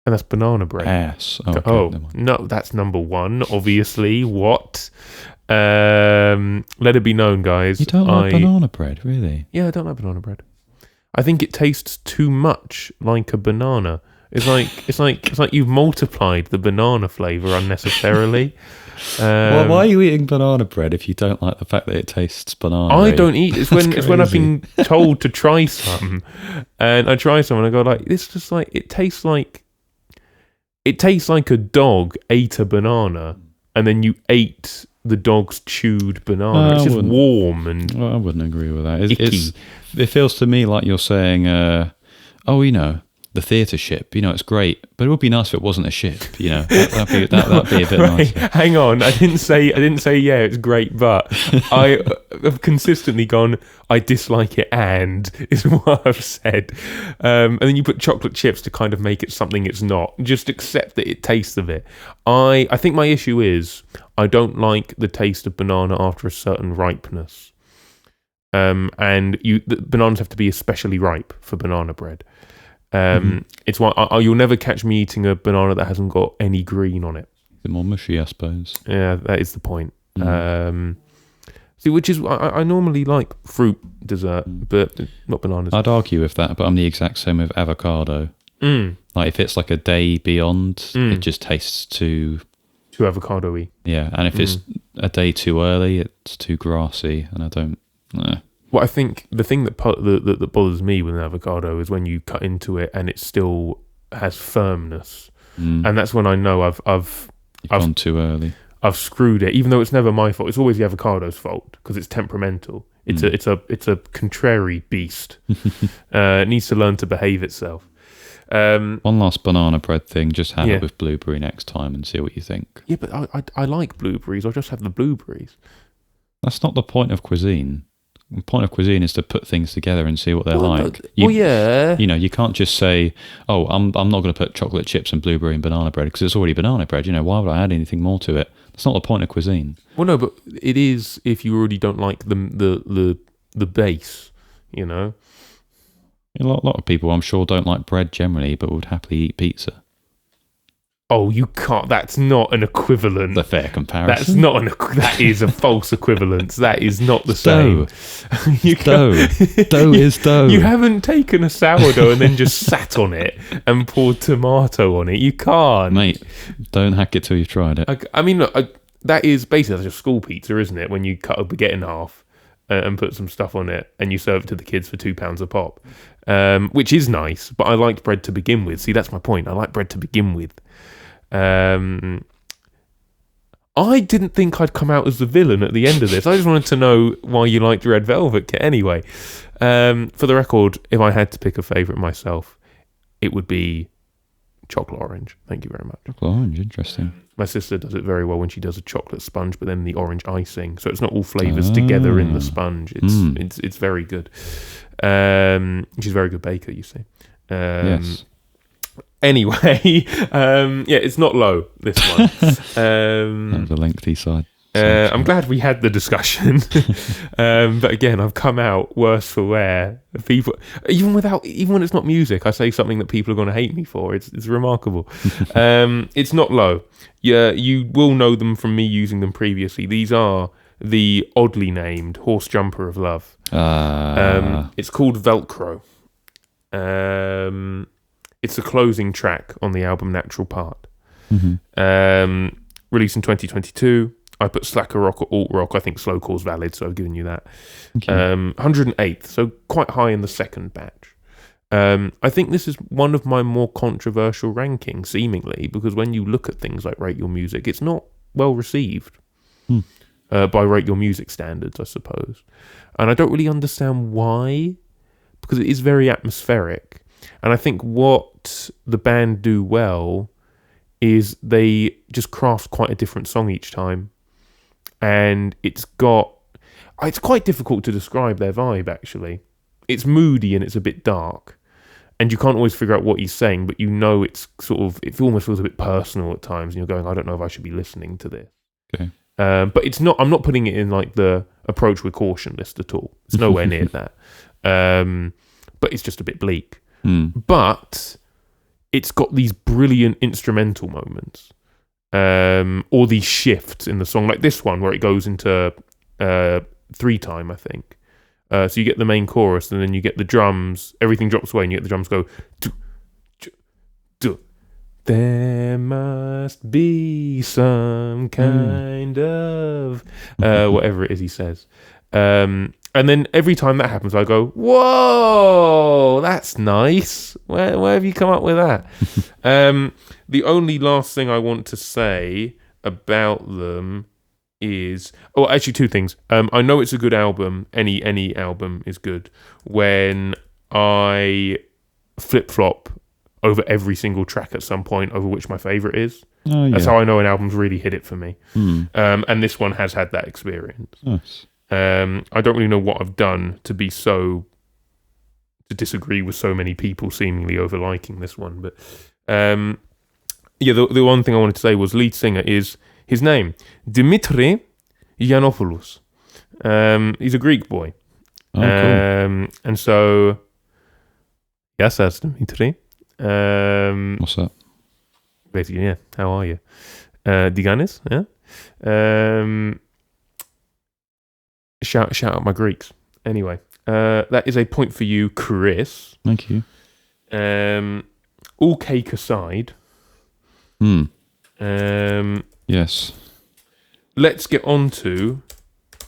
And that's banana bread. Ass. Okay, no, that's number one, obviously. What? Let it be known, guys. You don't like banana bread, really? Yeah, I don't like banana bread. I think it tastes too much like a banana. It's like you've multiplied the banana flavour unnecessarily. Well, why are you eating banana bread if you don't like the fact that it tastes banana? I don't eat. It's when I've been told to try some, and I try some, and I go like, this just like it tastes like a dog ate a banana, and then you ate the dog's chewed banana. It's just warm and. Well, I wouldn't agree with that. It feels to me like you're saying, the theatre ship, it's great, but it would be nice if it wasn't a ship, that'd be a bit nicer. Hang on, I didn't say yeah, it's great, but I have consistently gone, I dislike it, and is what I've said. And then you put chocolate chips to kind of make it something it's not. Just accept that it tastes of it. I think my issue is I don't like the taste of banana after a certain ripeness. And the bananas have to be especially ripe for banana bread. It's why you'll never catch me eating a banana that hasn't got any green on it. It's more mushy, I suppose. Yeah, that is the point. Which is I normally like fruit dessert, but not bananas. I'd argue with that, but I'm the exact same with avocado. Like if it's like a day beyond, it just tastes too avocado-y. Yeah, and if it's a day too early, it's too grassy, and I don't. Well, I think the thing that bothers me with an avocado is when you cut into it and it still has firmness, and that's when I know I've gone too early. I've screwed it, even though it's never my fault. It's always the avocado's fault because it's temperamental. It's a contrary beast. It needs to learn to behave itself. One last banana bread thing. Just have it with blueberry next time and see what you think. Yeah, but I like blueberries. I'll just have the blueberries. That's not the point of cuisine. The point of cuisine is to put things together and see what they're like. You can't just say, "Oh, I'm not going to put chocolate chips and blueberry and banana bread because it's already banana bread." Why would I add anything more to it? That's not the point of cuisine. Well, no, but it is if you already don't like the base. A lot of people, I'm sure, don't like bread generally, but would happily eat pizza. Oh, you can't. That's not an equivalent. The fair comparison. That is a false equivalence. That is not the same. Dough is dough. You haven't taken a sourdough and then just sat on it and poured tomato on it. You can't. Mate, don't hack it till you've tried it. I mean, look, that is basically like a school pizza, isn't it? When you cut a baguette in half and put some stuff on it and you serve it to the kids for £2 a pop, which is nice, but I liked bread to begin with. See, that's my point. I like bread to begin with. I didn't think I'd come out as the villain at the end of this. I just wanted to know why you liked Red Velvet Kit anyway. For the record, if I had to pick a favourite myself, it would be chocolate orange. Thank you very much. Chocolate orange, interesting. My sister does it very well when she does a chocolate sponge, but then the orange icing, so it's not all flavours together in the sponge. It's very good. She's a very good baker, you see. Yes. Anyway, it's not low, this one. That was a lengthy side. I'm glad we had the discussion. But again, I've come out worse for wear. People, even when it's not music, I say something that people are going to hate me for. It's remarkable. It's not low. Yeah, you will know them from me using them previously. These are the oddly named Horse Jumper of Love. It's called Velcro. It's the closing track on the album Natural Part. Released in 2022. I put slacker rock or alt rock. I think slowcore's valid, so I've given you that. Okay. 108th, so quite high in the second batch. I think this is one of my more controversial rankings, seemingly, because when you look at things like Rate Your Music, it's not well received by Rate Your Music standards, I suppose. And I don't really understand why, because it is very atmospheric. And I think what the band do well is they just craft quite a different song each time. And it's got... it's quite difficult to describe their vibe, actually. It's moody and it's a bit dark. And you can't always figure out what he's saying, but you know it's sort of, it almost feels a bit personal at times. And you're going, I don't know if I should be listening to this. Okay. But it's not, I'm not putting it in like the approach with caution list at all. It's nowhere near that. But it's just a bit bleak. But it's got these brilliant instrumental moments. Or these shifts in the song, like this one where it goes into 3-time, I think. So you get the main chorus, and then you get the drums. Everything drops away, and you get the drums go. There must be some kind of whatever it is he says. And then every time that happens, I go, "Whoa, that's nice. Where have you come up with that?" The only last thing I want to say about them is, actually 2 things. I know it's a good album. Any album is good when I flip-flop over every single track at some point over which my favourite is. That's how I know an album's really hit it for me. And this one has had that experience. Nice. I don't really know what I've done to disagree with so many people seemingly over liking this one, but the one thing I wanted to say was lead singer is his name, Dimitri Yiannopoulos. He's a Greek boy. Oh, cool. And so, yes, that's Dimitri. What's that? Basically, yeah. How are you? Diganis, yeah. Shout out my Greeks. Anyway, that is a point for you, Chris. Thank you. All cake aside. Yes. Let's get on to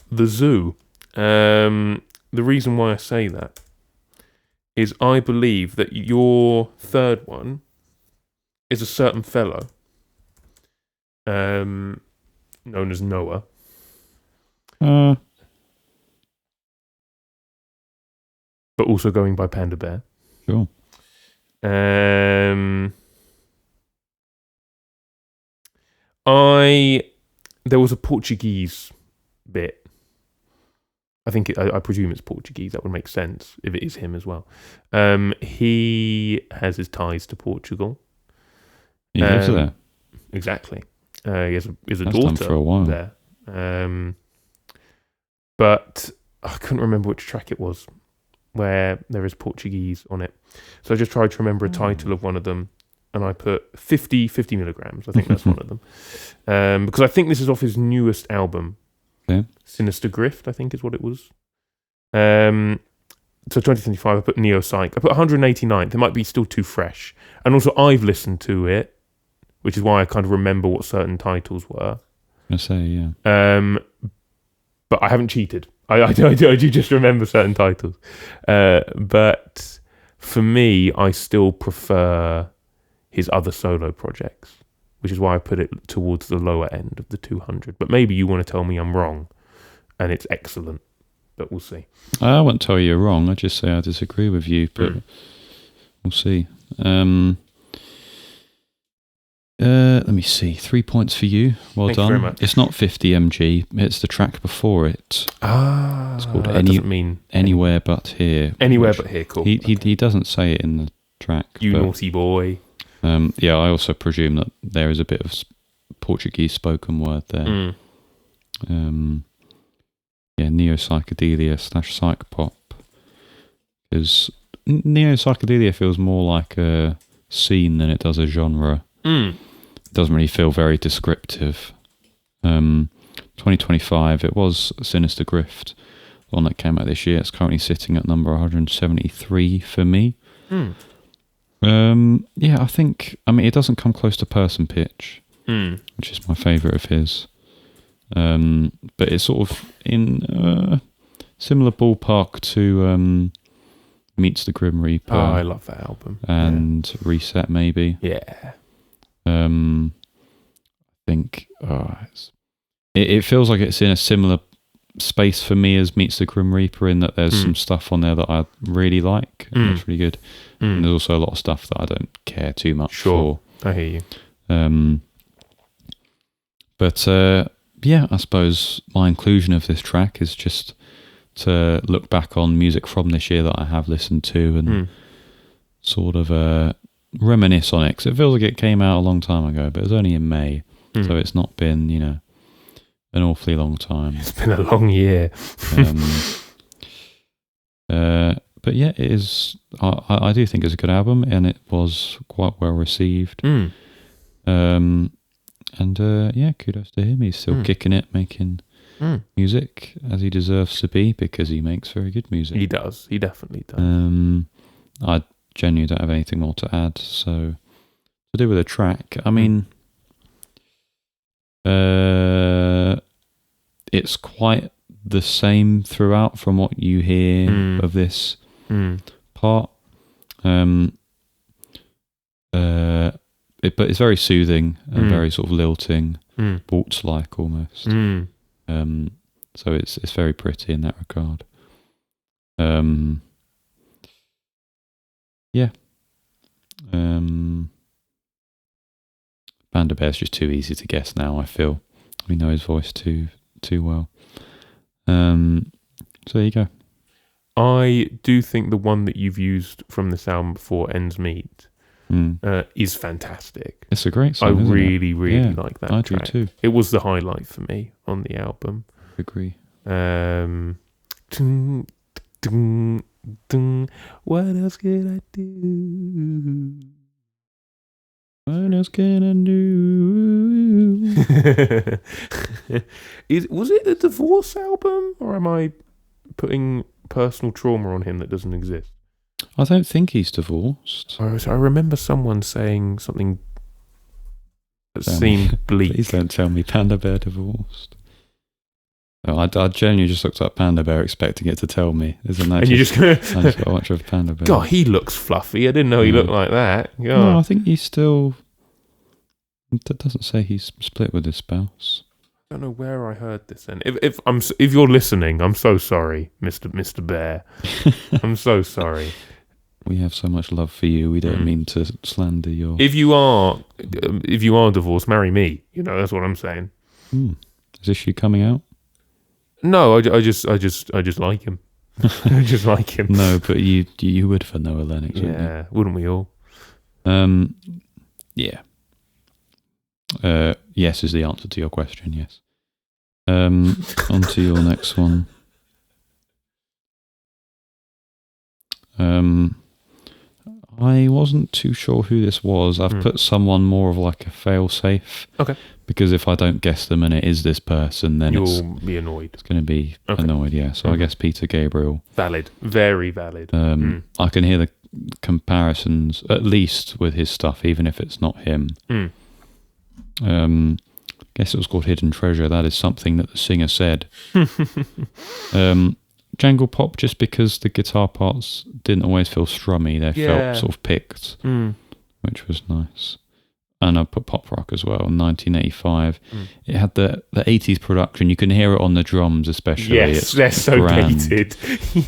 the zoo. The reason why I say that is I believe that your third one is a certain fellow known as Noah. But also going by Panda Bear. Sure. There was a Portuguese bit. I presume it's Portuguese. That would make sense if it is him as well. He has his ties to Portugal. He lives there. Exactly. He has a That's daughter done for a while. there. But I couldn't remember which track it was where there is Portuguese on it. So I just tried to remember a title of one of them, and I put 50 milligrams. I think that's one of them. Because I think this is off his newest album. Okay. Sinister Grift, I think is what it was. So 2025, I put Neo Psych. I put 189th. It might be still too fresh. And also, I've listened to it, which is why I kind of remember what certain titles were. I say, yeah. But I haven't cheated. I do just remember certain titles. But for me, I still prefer his other solo projects, which is why I put it towards the lower end of the 200. But maybe you want to tell me I'm wrong, and it's excellent. But we'll see. I won't tell you you're wrong. I just say I disagree with you, but we'll see. Let me see. 3 points for you. Well Thank done. you very much. It's not 50 mg. It's the track before it. It's called that doesn't mean Anywhere But Here. Anywhere But Here. Cool. He doesn't say it in the track. You but, naughty boy. Yeah, I also presume that there is a bit of Portuguese spoken word there. Yeah, neo-psychedelia / psych pop. Because neo-psychedelia feels more like a scene than it does a genre. It doesn't really feel very descriptive. 2025, it was Sinister Grift, the one that came out this year. It's currently sitting at number 173 for me. Yeah, I mean, it doesn't come close to Person Pitch, which is my favourite of his. But it's sort of in similar ballpark to Meets the Grim Reaper. Oh, I love that album. And Reset, maybe. Yeah. I think it feels like it's in a similar space for me as Meets the Grim Reaper, in that there's some stuff on there that I really like, and it's really good. And there's also a lot of stuff that I don't care too much for. I hear you. But yeah, I suppose my inclusion of this track is just to look back on music from this year that I have listened to and sort of reminisce on it, because it feels like it came out a long time ago, but it was only in May, so it's not been, an awfully long time. It's been a long year. But yeah, it is. I do think it's a good album, and it was quite well received. And kudos to him. He's still kicking it, making music as he deserves to be, because he makes very good music. He does. He definitely does. I genuinely don't have anything more to add. So to do with a track, I mean, it's quite the same throughout from what you hear of this part. But it's very soothing and very sort of lilting, waltz-like almost. So it's very pretty in that regard. Panda Bear's just too easy to guess now, I feel. We know his voice too well. So there you go. I do think the one that you've used from this album before, Ends Meet, is fantastic. It's a great song. I really like that. I track. do too. It was the highlight for me on the album. Agree. Dun, dun, dun, what else could I do? What else can I do? Was it a divorce album, or am I putting personal trauma on him that doesn't exist? I don't think he's divorced. I remember someone saying something that seemed bleak. Please don't tell me Panda Bear divorced. No, I genuinely just looked up Panda Bear expecting it to tell me. Isn't that? And you just I just got a bunch of Panda Bear. God, he looks fluffy. I didn't know he looked like that. God. No, I think he's still. That doesn't say he's split with his spouse. I don't know where I heard this. And if you're listening, I'm so sorry, Mr. Bear. I'm so sorry. We have so much love for you. We don't mean to slander your. If you are divorced, marry me. That's what I'm saying. Is this you coming out? No, I just like him. I just like him. No, but you would for Noah Lennox. Yeah, wouldn't we all? Yeah. Yes is the answer to your question. Yes. On to your next one. I wasn't too sure who this was. I've put someone more of like a fail-safe. Okay. Because if I don't guess them and it is this person, then you'll be annoyed. It's going to be annoyed, yeah. So I guess Peter Gabriel. Valid. Very valid. I can hear the comparisons, at least with his stuff, even if it's not him. Guess it was called Hidden Treasure. That is something that the singer said. Jangle Pop, just because the guitar parts didn't always feel strummy. They felt sort of picked, which was nice. And I put pop rock as well, 1985. It had the 80s production. You can hear it on the drums especially. Yes, they're so gated.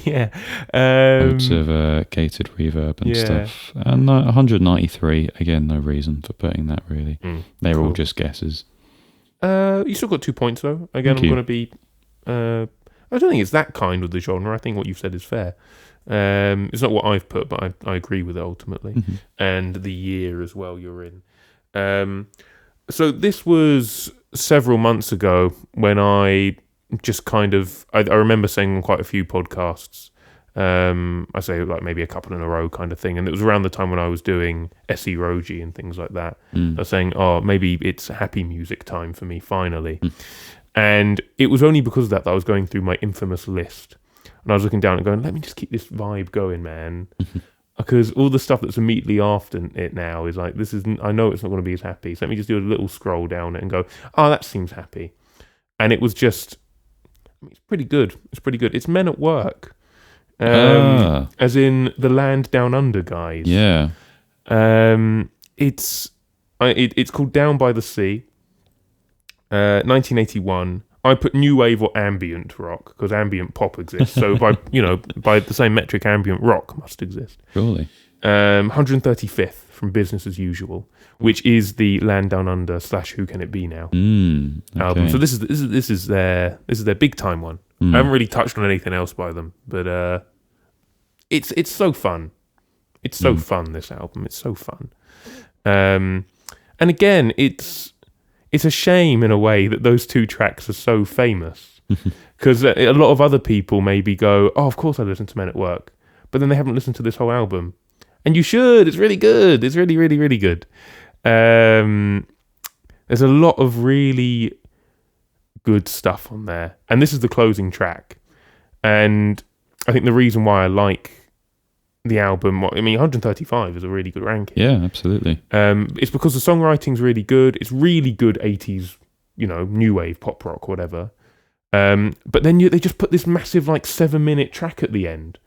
Yeah. Loads of gated reverb and stuff. And 193, again, no reason for putting that really. They're all just guesses. You still got 2 points though. Again, I'm going to be... I don't think it's that kind with the genre. I think what you've said is fair. It's not what I've put, but I agree with it ultimately. And the year as well you're in. So this was several months ago when I just kind of... I remember saying on quite a few podcasts, I say like maybe a couple in a row kind of thing, and it was around the time when I was doing SE Roji and things like that. I was saying, maybe it's happy music time for me finally. And it was only because of that I was going through my infamous list. And I was looking down and going, let me just keep this vibe going, man. Because all the stuff that's immediately after it now is like, I know it's not going to be as happy. So let me just do a little scroll down it and go, that seems happy. And it was just, it's pretty good. It's pretty good. It's Men at Work. As in the Land Down Under guys. Yeah. It's called Down by the Sea. 1981. I put new wave or ambient rock because ambient pop exists. So by the same metric, ambient rock must exist. Surely. 135th from Business as Usual, which is the Land Down Under / Who Can It Be Now album. So this is their big time one. I haven't really touched on anything else by them, but it's so fun. It's so fun, this album. It's so fun. And again, it's a shame in a way that those 2 tracks are so famous, because a lot of other people maybe go, oh, of course I listen to Men at Work, but then they haven't listened to this whole album. And you should. It's really good. It's really, really, really good. There's a lot of really good stuff on there. And this is the closing track. And I think the reason why I like the album, 135 is a really good ranking. Yeah, absolutely. It's because the songwriting's really good. It's really good 80s, new wave, pop rock, whatever. But then they just put this massive 7-minute track at the end.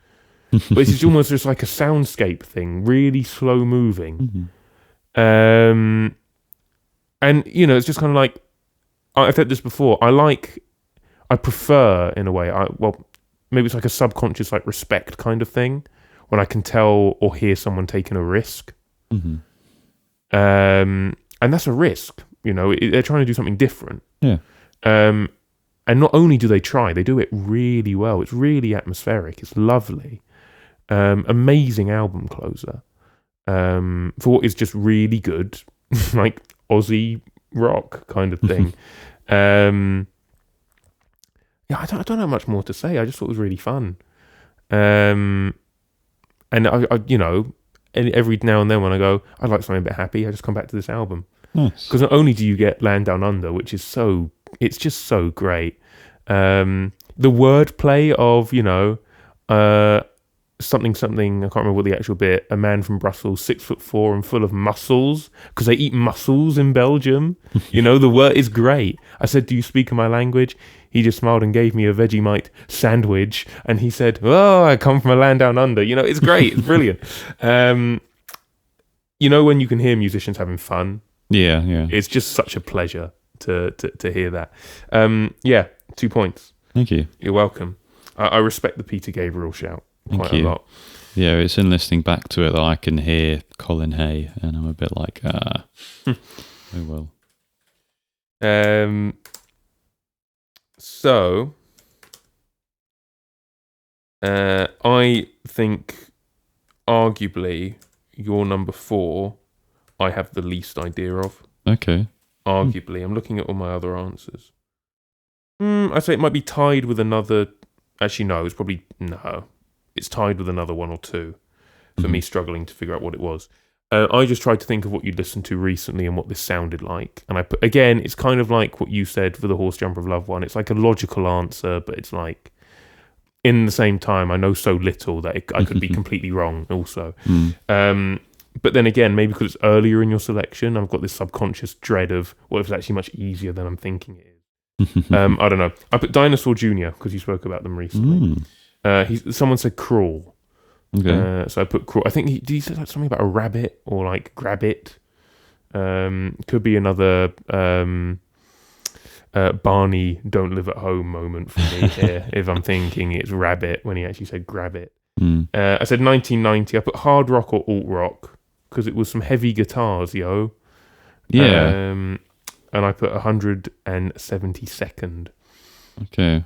But it's almost just like a soundscape thing, really slow moving. And it's just kind of like, I've said this before, I prefer in a way, maybe it's like a subconscious respect kind of thing, when I can tell or hear someone taking a risk. And that's a risk, they're trying to do something different. Yeah. And not only do they try, they do it really well. It's really atmospheric. It's lovely. Amazing album closer. For what is just really good, Aussie rock kind of thing. I don't know much more to say. I just thought it was really fun. And I every now and then when I go, I'd like something a bit happy, I just come back to this album. Nice. Because not only do you get Land Down Under, which is it's just so great. The wordplay of, something, I can't remember what the actual bit, a man from Brussels, 6'4" and full of muscles, because they eat mussels in Belgium. The word is great. I said, do you speak in my language? He just smiled and gave me a Vegemite sandwich, and he said, oh, I come from a land down under. It's great. It's brilliant. When you can hear musicians having fun. Yeah. It's just such a pleasure to hear that. 2 points. Thank you. You're welcome. I respect the Peter Gabriel shout. Thank quite you. a lot. Yeah, it's in listening back to it that I can hear Colin Hay, and I'm a bit like, oh well. So, I think arguably your number 4, I have the least idea of. Okay. Arguably, I'm looking at all my other answers. I'd say it might be tied with another. Actually, no, it's probably no. It's tied with another 1 or 2 for me struggling to figure out what it was. I just tried to think of what you'd listened to recently and what this sounded like. And I put, again, it's kind of like what you said for the Horse Jumper of Love one. It's like a logical answer, but it's like, in the same time, I know so little that I could be completely wrong also. But then again, maybe because it's earlier in your selection, I've got this subconscious dread of what if it's actually much easier than I'm thinking it is. I don't know. I put Dinosaur Jr. because you spoke about them recently. Someone said Crawl. Okay. So I put Crawl. I think did he say something about a rabbit or like grab it? Could be another Barney don't live at home moment for me here. If I'm thinking it's rabbit when he actually said grab it. I said 1990. I put hard rock or alt rock because it was some heavy guitars, yo. Yeah. And I put 172nd. Okay.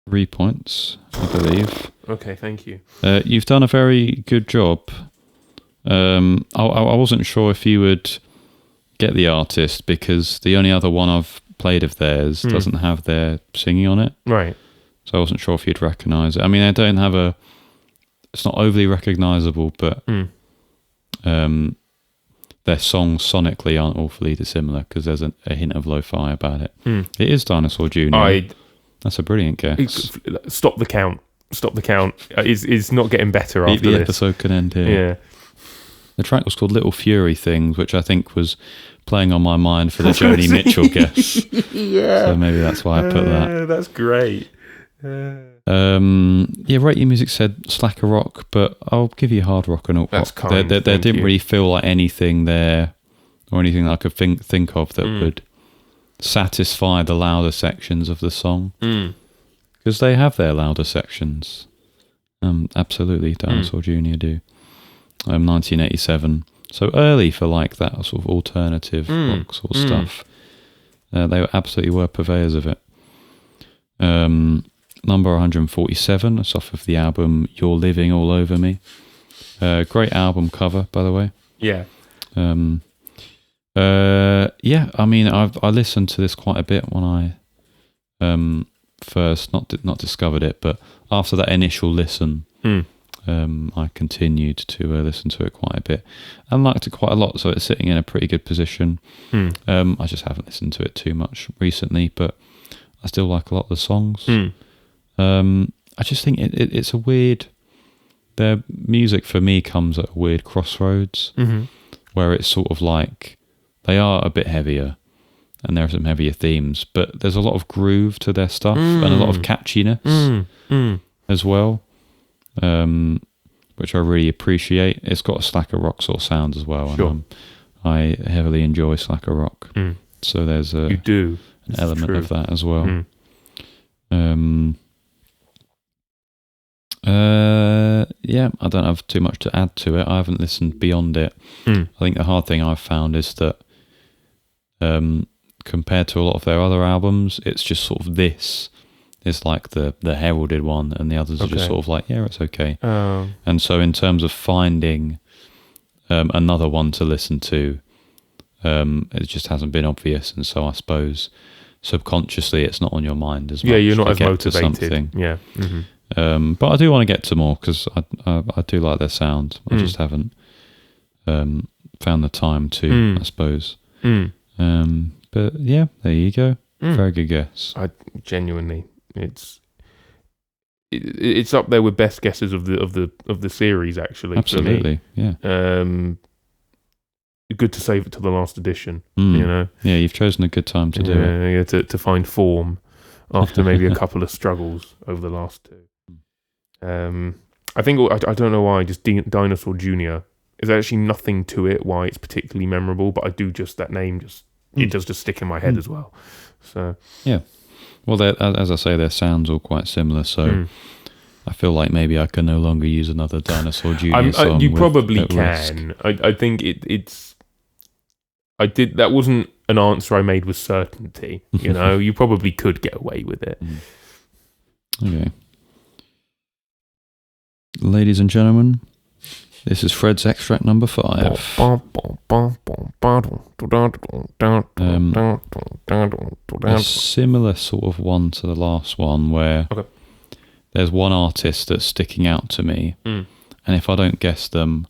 3 points, I believe. Okay, thank you. You've done a very good job. I wasn't sure if you would get the artist because the only other one I've played of theirs doesn't have their singing on it. Right. So I wasn't sure if you'd recognise it. I mean, they don't have it's not overly recognisable, but their songs sonically aren't awfully dissimilar because there's a hint of lo-fi about it. It is Dinosaur Jr. That's a brilliant guess. Stop the count. It's not getting better after the this. episode can end here. Yeah. The track was called Little Fury Things, which I think was playing on my mind for the Joni Mitchell guess. Yeah. So maybe that's why I put that. That's great. Rate Your Music said slacker rock, but I'll give you hard rock and alt rock. That's kind. There didn't really feel like anything there or anything that I could think of that would satisfy the louder sections of the song. Because they have their louder sections. Absolutely, Dinosaur Jr. do. 1987. So early for like that sort of alternative rock sort of stuff. They absolutely were purveyors of it. Number 147, that's off of the album You're Living All Over Me. Great album cover, by the way. Yeah. Yeah, I mean, I listened to this quite a bit when I first not discovered it, but after that initial listen, I continued to listen to it quite a bit and liked it quite a lot. So it's sitting in a pretty good position. I just haven't listened to it too much recently, but I still like a lot of the songs. I just think it's a weird. Their music for me comes at a weird crossroads, where it's sort of like they are a bit heavier, and there are some heavier themes, but there's a lot of groove to their stuff and a lot of catchiness as well, which I really appreciate. It's got a slacker rock sort of sound as well, and I heavily enjoy slacker rock. So there's an element of that as well. Yeah, I don't have too much to add to it. I haven't listened beyond it. I think the hard thing I've found is that compared to a lot of their other albums, it's just sort of this is like the heralded one, and the others are just sort of like, yeah, it's okay. And so in terms of finding another one to listen to, it just hasn't been obvious, and so I suppose subconsciously it's not on your mind as much. Yeah, you're not to as get motivated. to something. Yeah. But I do want to get to more because I do like their sound. I just haven't found the time to, I suppose. But yeah, there you go. Very good guess. I genuinely, it's up there with best guesses of the series. Actually, Absolutely, yeah. Good to save it to the last edition. You know. Yeah, you've chosen a good time to do it. Yeah, to find form after maybe a couple of struggles over the last two. I think I don't know why. Just Dinosaur Jr. There's actually nothing to it why it's particularly memorable, but I do just that name it does just stick in my head as well. So yeah, well, as I say, their sounds all quite similar. So I feel like maybe I can no longer use another Dinosaur Jr. song. You probably at can. I think it's. I did. That wasn't an answer I made with certainty. You know, you probably could get away with it. Okay. Ladies and gentlemen, this is Fred's extract number 5. A similar sort of one to the last one, where there's one artist that's sticking out to me, and if I don't guess them,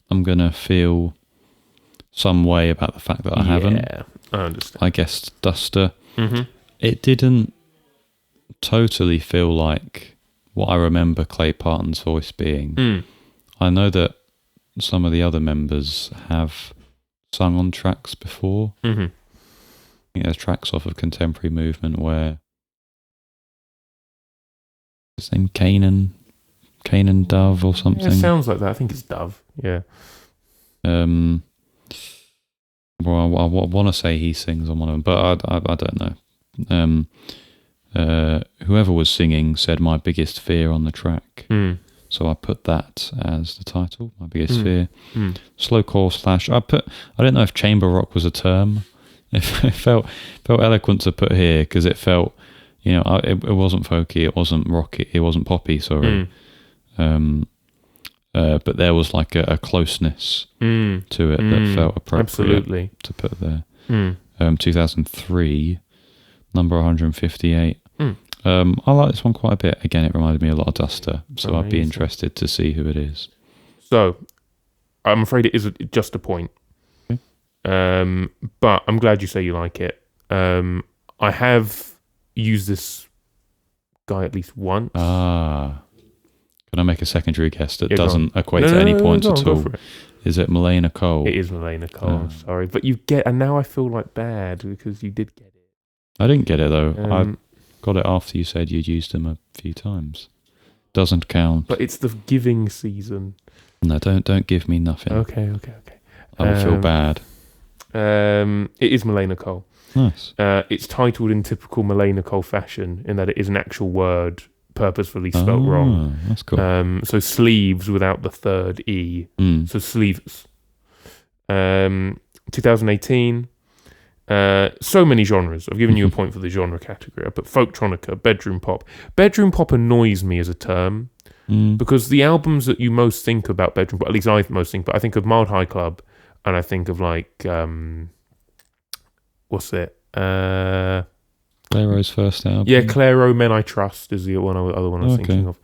I'm going to feel some way about the fact that I haven't. Yeah, I understand. I guessed Duster. It didn't totally feel like what I remember Clay Parton's voice being. I know that some of the other members have sung on tracks before. I think there's tracks off of Contemporary Movement where his name Kanan Dove or something. Yeah, it sounds like that. I think it's Dove. Yeah. Well, I want to say he sings on one of them, but I don't know. Whoever was singing said "My Biggest Fear" on the track, so I put that as the title. My Biggest Fear. Slowcore / I don't know if chamber rock was a term. It felt eloquent to put here because it felt, you know, it wasn't folky, it wasn't rocky, it wasn't poppy. Sorry, but there was like a closeness to it that felt appropriate to put there. 2003, number 158. I like this one quite a bit. Again, it reminded me a lot of Duster, so I'd be interested to see who it is. So, I'm afraid it is just a point. Okay. But I'm glad you say you like it. I have used this guy at least once. Can I make a secondary guess that doesn't equate to any points at all? Is it Melaina Kol? It is Melaina Kol. Sorry, but and now I feel like bad because you did get it. I didn't get it though. I got it after you said you'd used them a few times. Doesn't count. But it's the giving season. No, don't give me nothing. Okay. I will feel bad. It is Melaina Kol. Nice. It's titled in typical Melaina Kol fashion in that it is an actual word purposefully spelt wrong. That's cool. So sleeves without the third E. So sleeves. 2018. So many genres. I've given you a point for the genre category. I put folktronica, bedroom pop. Bedroom pop annoys me as a term because the albums that you most think about bedroom pop, at least I most think, but I think of Mild High Club and I think of like, what's it? Clairo's first album. Yeah, Clairo, Men I Trust is the other one I was thinking of.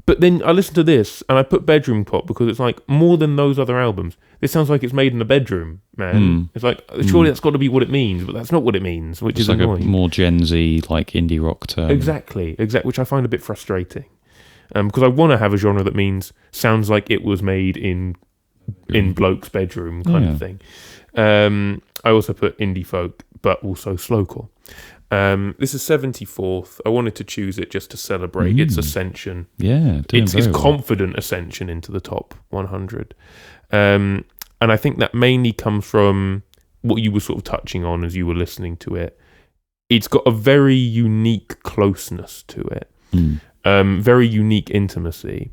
But then I listened to this and I put bedroom pop because it's like more than those other albums. This sounds like it's made in a bedroom, man. It's like surely that's got to be what it means, but that's not what it means, which is like annoying. A more Gen Z, like indie rock term. Exactly, which I find a bit frustrating. Because I want to have a genre that means sounds like it was made in bloke's bedroom kind of thing. I also put indie folk, but also slowcore. This is 74th. I wanted to choose it just to celebrate its ascension. Yeah, it's confident ascension into the top 100. And I think that mainly comes from what you were sort of touching on as you were listening to it. It's got a very unique closeness to it, very unique intimacy.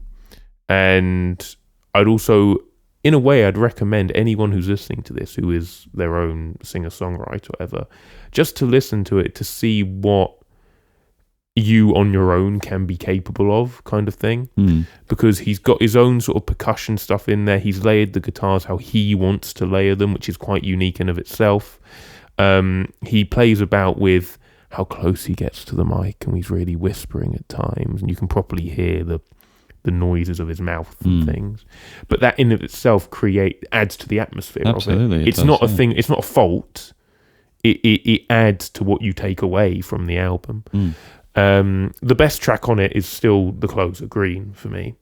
And I'd also, in a way, I'd recommend anyone who's listening to this, who is their own singer-songwriter or whatever, just to listen to it to see what you on your own can be capable of, kind of thing. Because he's got his own sort of percussion stuff in there. He's layered the guitars how he wants to layer them, which is quite unique in of itself. He plays about with how close he gets to the mic, and he's really whispering at times, and you can properly hear the noises of his mouth and things. But that in of itself adds to the atmosphere of it. It's not a thing, it's not a fault. It adds to what you take away from the album. The best track on it is still the closer, Green, for me.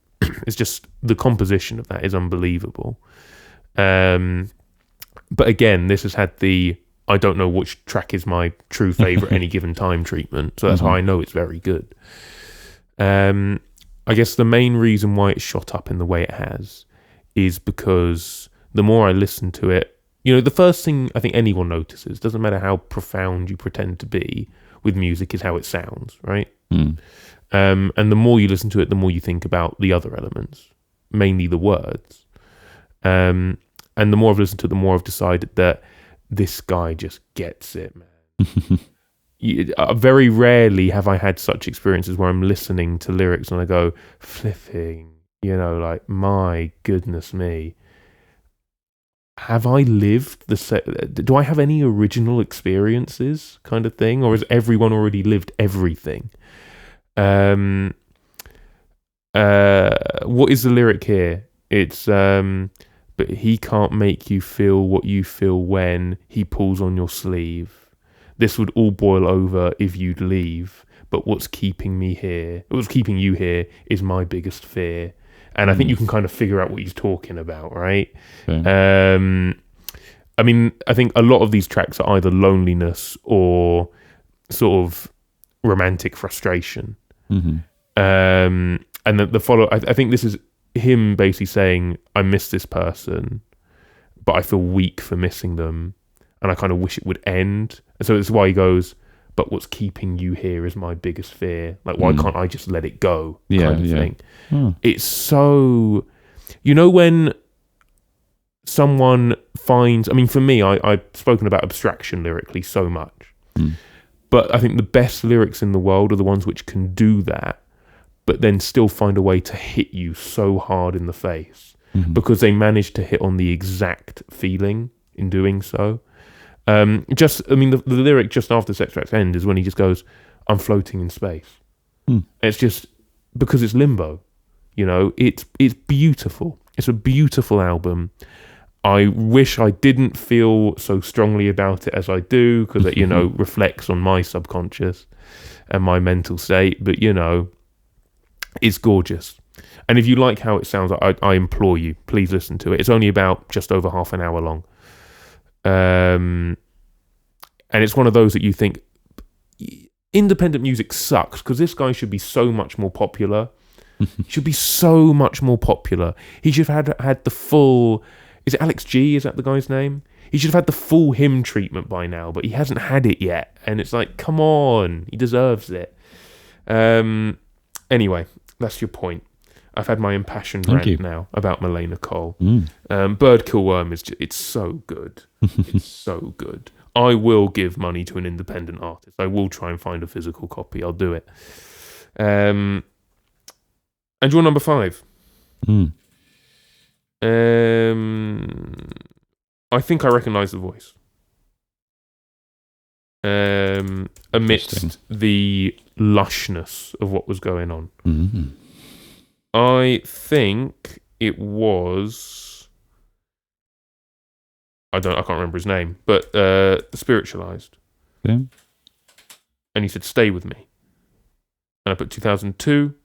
It's just the composition of that is unbelievable. But again, this has had the I don't know which track is my true favourite any given time treatment. So that's how I know it's very good. I guess the main reason why it's shot up in the way it has is because the more I listen to it, the first thing I think anyone notices, doesn't matter how profound you pretend to be with music, is how it sounds, right? And the more you listen to it, the more you think about the other elements, mainly the words. And the more I've listened to it, the more I've decided that this guy just gets it, man. Very rarely have I had such experiences where I'm listening to lyrics and I go, flipping, like, my goodness me. Have I lived do I have any original experiences kind of thing? Or has everyone already lived everything? What is the lyric here? It's, but he can't make you feel what you feel when he pulls on your sleeve. This would all boil over if you'd leave. But what's keeping you here is my biggest fear. And I think you can kind of figure out what he's talking about, right? Okay. I mean, I think a lot of these tracks are either loneliness or sort of romantic frustration. And the follow, I think this is him basically saying, I miss this person, but I feel weak for missing them. And I kind of wish it would end. And so that's why he goes, but what's keeping you here is my biggest fear. Like, why can't I just let it go? Kind of thing. It's so, when someone finds, I mean, for me, I've spoken about abstraction lyrically so much, but I think the best lyrics in the world are the ones which can do that, but then still find a way to hit you so hard in the face because they manage to hit on the exact feeling in doing so. The lyric just after Sex Tracks End is when he just goes, I'm floating in space. It's just because it's limbo, it's beautiful. It's a beautiful album. I wish I didn't feel so strongly about it as I do, because it, reflects on my subconscious and my mental state. But, it's gorgeous. And if you like how it sounds, I implore you, please listen to it. It's only about just over half an hour long. And it's one of those that you think independent music sucks because this guy should be so much more popular. He should be so much more popular. He should have had the full... Is it Alex G? Is that the guy's name? He should have had the full him treatment by now, but he hasn't had it yet. And it's like, come on, he deserves it. Anyway, that's your point. I've had my impassioned Thank rant you. now about Melaina Kol. Mm. Bird Kill Worm it's so good. It's so good. I will give money to an independent artist. I will try and find a physical copy. I'll do it. And your number 5. Mm. I think I recognise the voice. Amidst the lushness of what was going on. Mm. I think it was... I can't remember his name, but Spiritualized. Yeah. And he said, "Stay with me." And I put 2002.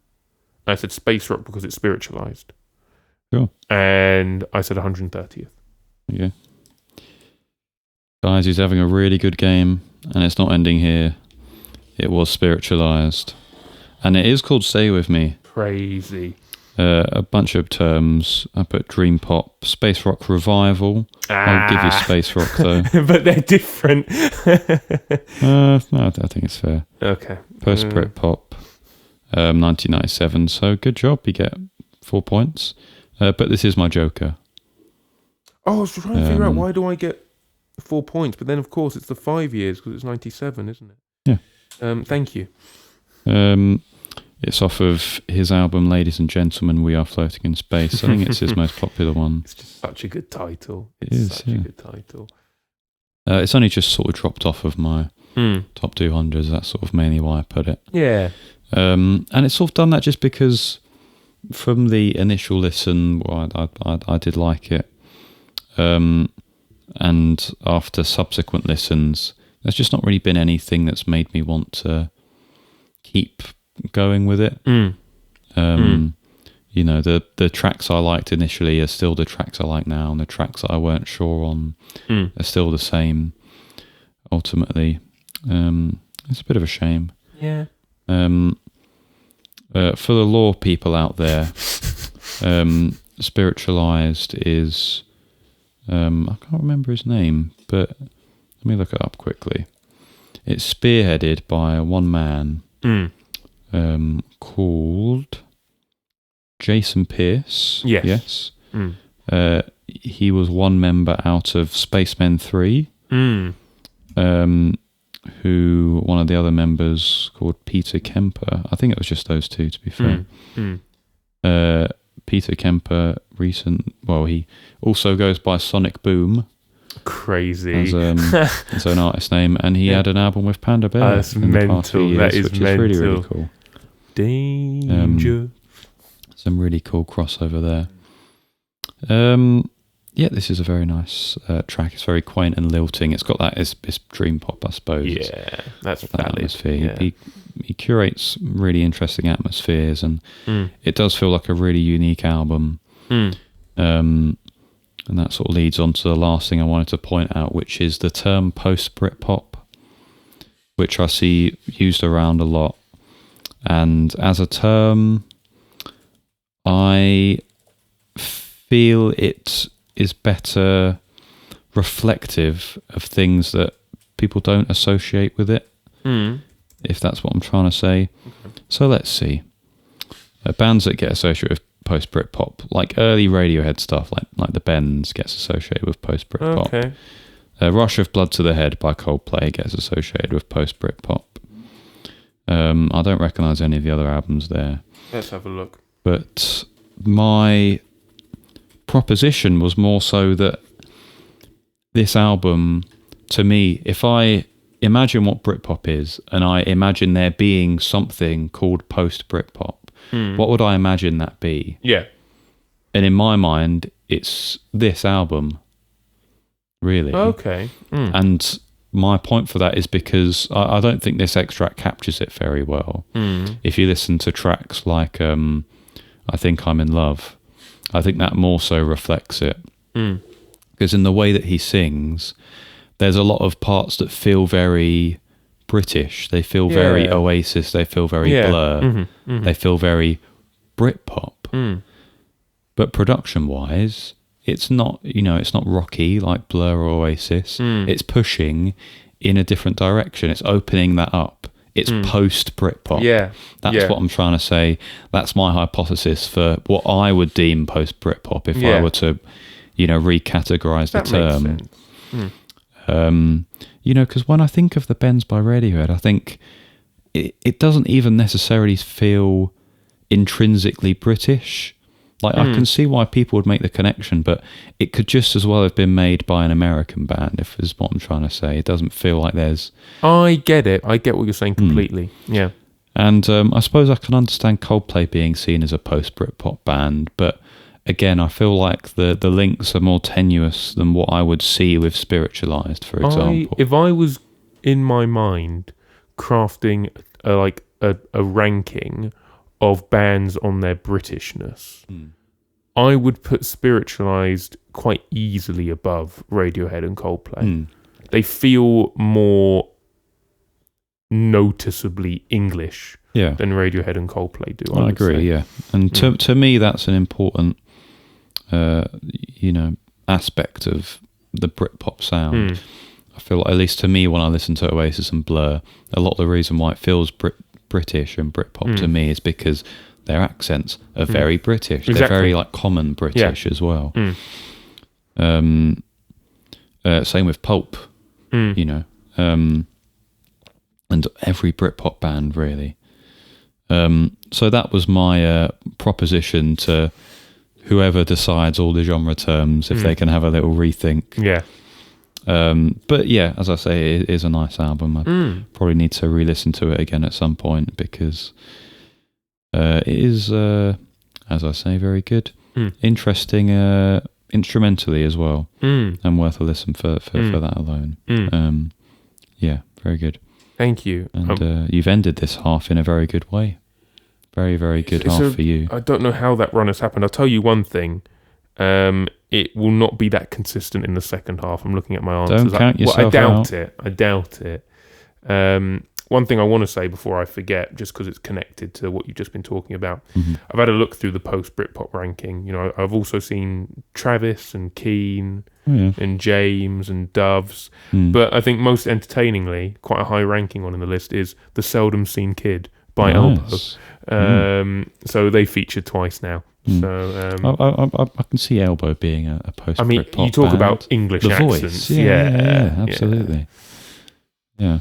And I said Space Rock because it's Spiritualized. Sure. And I said 130th. Yeah. Guys, he's having a really good game, and it's not ending here. It was Spiritualized. And it is called Stay With Me. Crazy. A bunch of terms. I put Dream Pop, Space Rock Revival. I'll give you Space Rock, though. But they're different. No, I think it's fair. Okay. Post Britpop, 1997. So good job. You get 4 points. But this is my Joker. I was trying to figure out why do I get 4 points, but then of course it's the 5 years because it's 97, isn't it? Yeah. Thank you. It's off of his album "Ladies and Gentlemen, We Are Floating in Space." I think it's his most popular one. It's just such a good title. It is such a good title. It's only just sort of dropped off of my top 200s. That's sort of mainly why I put it. Yeah. And it's sort of done that just because from the initial listen, well, I did like it. And after subsequent listens, there's just not really been anything that's made me want to keep going with it. You know, the tracks I liked initially are still the tracks I like now, and the tracks that I weren't sure on are still the same ultimately. It's a bit of a shame. Yeah. For the lore people out there, Spiritualized is I can't remember his name, but let me look it up quickly. It's spearheaded by one man called Jason Pierce. Yes. He was one member out of Spacemen 3. Who one of the other members called Peter Kemper. I think it was just those two, to be fair. Peter Kemper, he also goes by Sonic Boom. Crazy. As his own artist name, and he had an album with Panda Bear. That's mental. That is which mental. Is really, really cool. Danger. Some really cool crossover there. Yeah, this is a very nice track. It's very quaint and lilting. It's got that it's dream pop, I suppose. Yeah, that's that valid. atmosphere. Yeah. He curates really interesting atmospheres, and it does feel like a really unique album. And that sort of leads on to the last thing I wanted to point out, which is the term post-Britpop, which I see used around a lot. And as a term, I feel it is better reflective of things that people don't associate with it, if that's what I'm trying to say. Okay. So let's see. Bands that get associated with post-Britpop, like early Radiohead stuff, like the Bends, gets associated with post-Britpop. Okay. Rush of Blood to the Head by Coldplay gets associated with post-Britpop. I don't recognise any of the other albums there. Let's have a look. But my proposition was more so that this album, to me, if I imagine what Britpop is, and I imagine there being something called post-Britpop, what would I imagine that be? Yeah. And in my mind, it's this album, really. Okay. And my point for that is because I don't think this extract captures it very well. If you listen to tracks like I Think I'm in Love, I think that more so reflects it. Because in the way that he sings, there's a lot of parts that feel very British. They feel very Oasis. They feel very Blur. They feel very Britpop. But production-wise, it's not, it's not rocky like Blur or Oasis. It's pushing in a different direction. It's opening that up It's post Britpop. Yeah. That's what I'm trying to say. That's my hypothesis for what I would deem post Britpop if I were to, recategorize the term. Makes sense. Because when I think of the Bends by Radiohead, I think it doesn't even necessarily feel intrinsically British. Like, I can see why people would make the connection, but it could just as well have been made by an American band, if is what I'm trying to say. It doesn't feel like there's... I get it. I get what you're saying completely. Yeah. And I suppose I can understand Coldplay being seen as a post-Britpop band, but again, I feel like the links are more tenuous than what I would see with Spiritualized, for example. If I was, in my mind, crafting a ranking of bands on their Britishness, I would put Spiritualized quite easily above Radiohead and Coldplay. They feel more noticeably English than Radiohead and Coldplay do. I agree, yeah. And to me, that's an important, aspect of the Britpop sound. I feel like, at least to me, when I listen to Oasis and Blur, a lot of the reason why it feels British and Britpop to me is because their accents are very British. Exactly. They're very common British as well. Same with Pulp, and every Britpop band really. So that was my proposition to whoever decides all the genre terms, if they can have a little rethink. Yeah. But yeah, as I say, it is a nice album. I probably need to re-listen to it again at some point because it is, as I say, very good. Interesting instrumentally as well, and worth a listen for that alone. Yeah, very good. Thank you. And you've ended this half in a very good way. Very, very good half for you. I don't know how that run has happened. I'll tell you one thing. It will not be that consistent in the second half. I'm looking at my answers. Don't count yourself out. I doubt it. One thing I want to say before I forget, just because it's connected to what you've just been talking about, I've had a look through the post-Britpop ranking. I've also seen Travis and Keane and James and Doves. But I think most entertainingly, quite a high ranking one in the list is The Seldom Seen Kid by Elbow. So they featured twice now. So I can see Elbow being a post-Britpop I mean, you talk band. about English the accents. Voice. Yeah, absolutely. Yeah.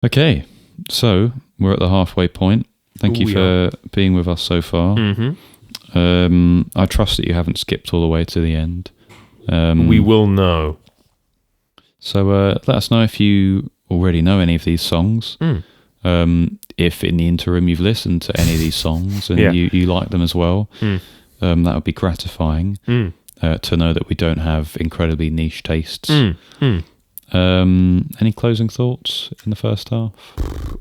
Okay, so we're at the halfway point. Thank you for being with us so far. I trust that you haven't skipped all the way to the end. We will know. So let us know if you already know any of these songs. If in the interim you've listened to any of these songs and you like them as well, that would be gratifying to know that we don't have incredibly niche tastes. Any closing thoughts in the first half?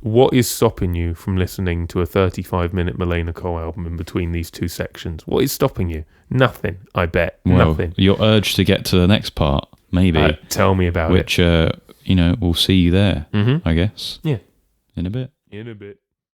What is stopping you from listening to a 35-minute Melaina Kol album in between these two sections? What is stopping you? Nothing, I bet. Well, nothing. Your urge to get to the next part, maybe. Tell me about it. Which, we'll see you there, I guess. Yeah. In a bit. In a bit.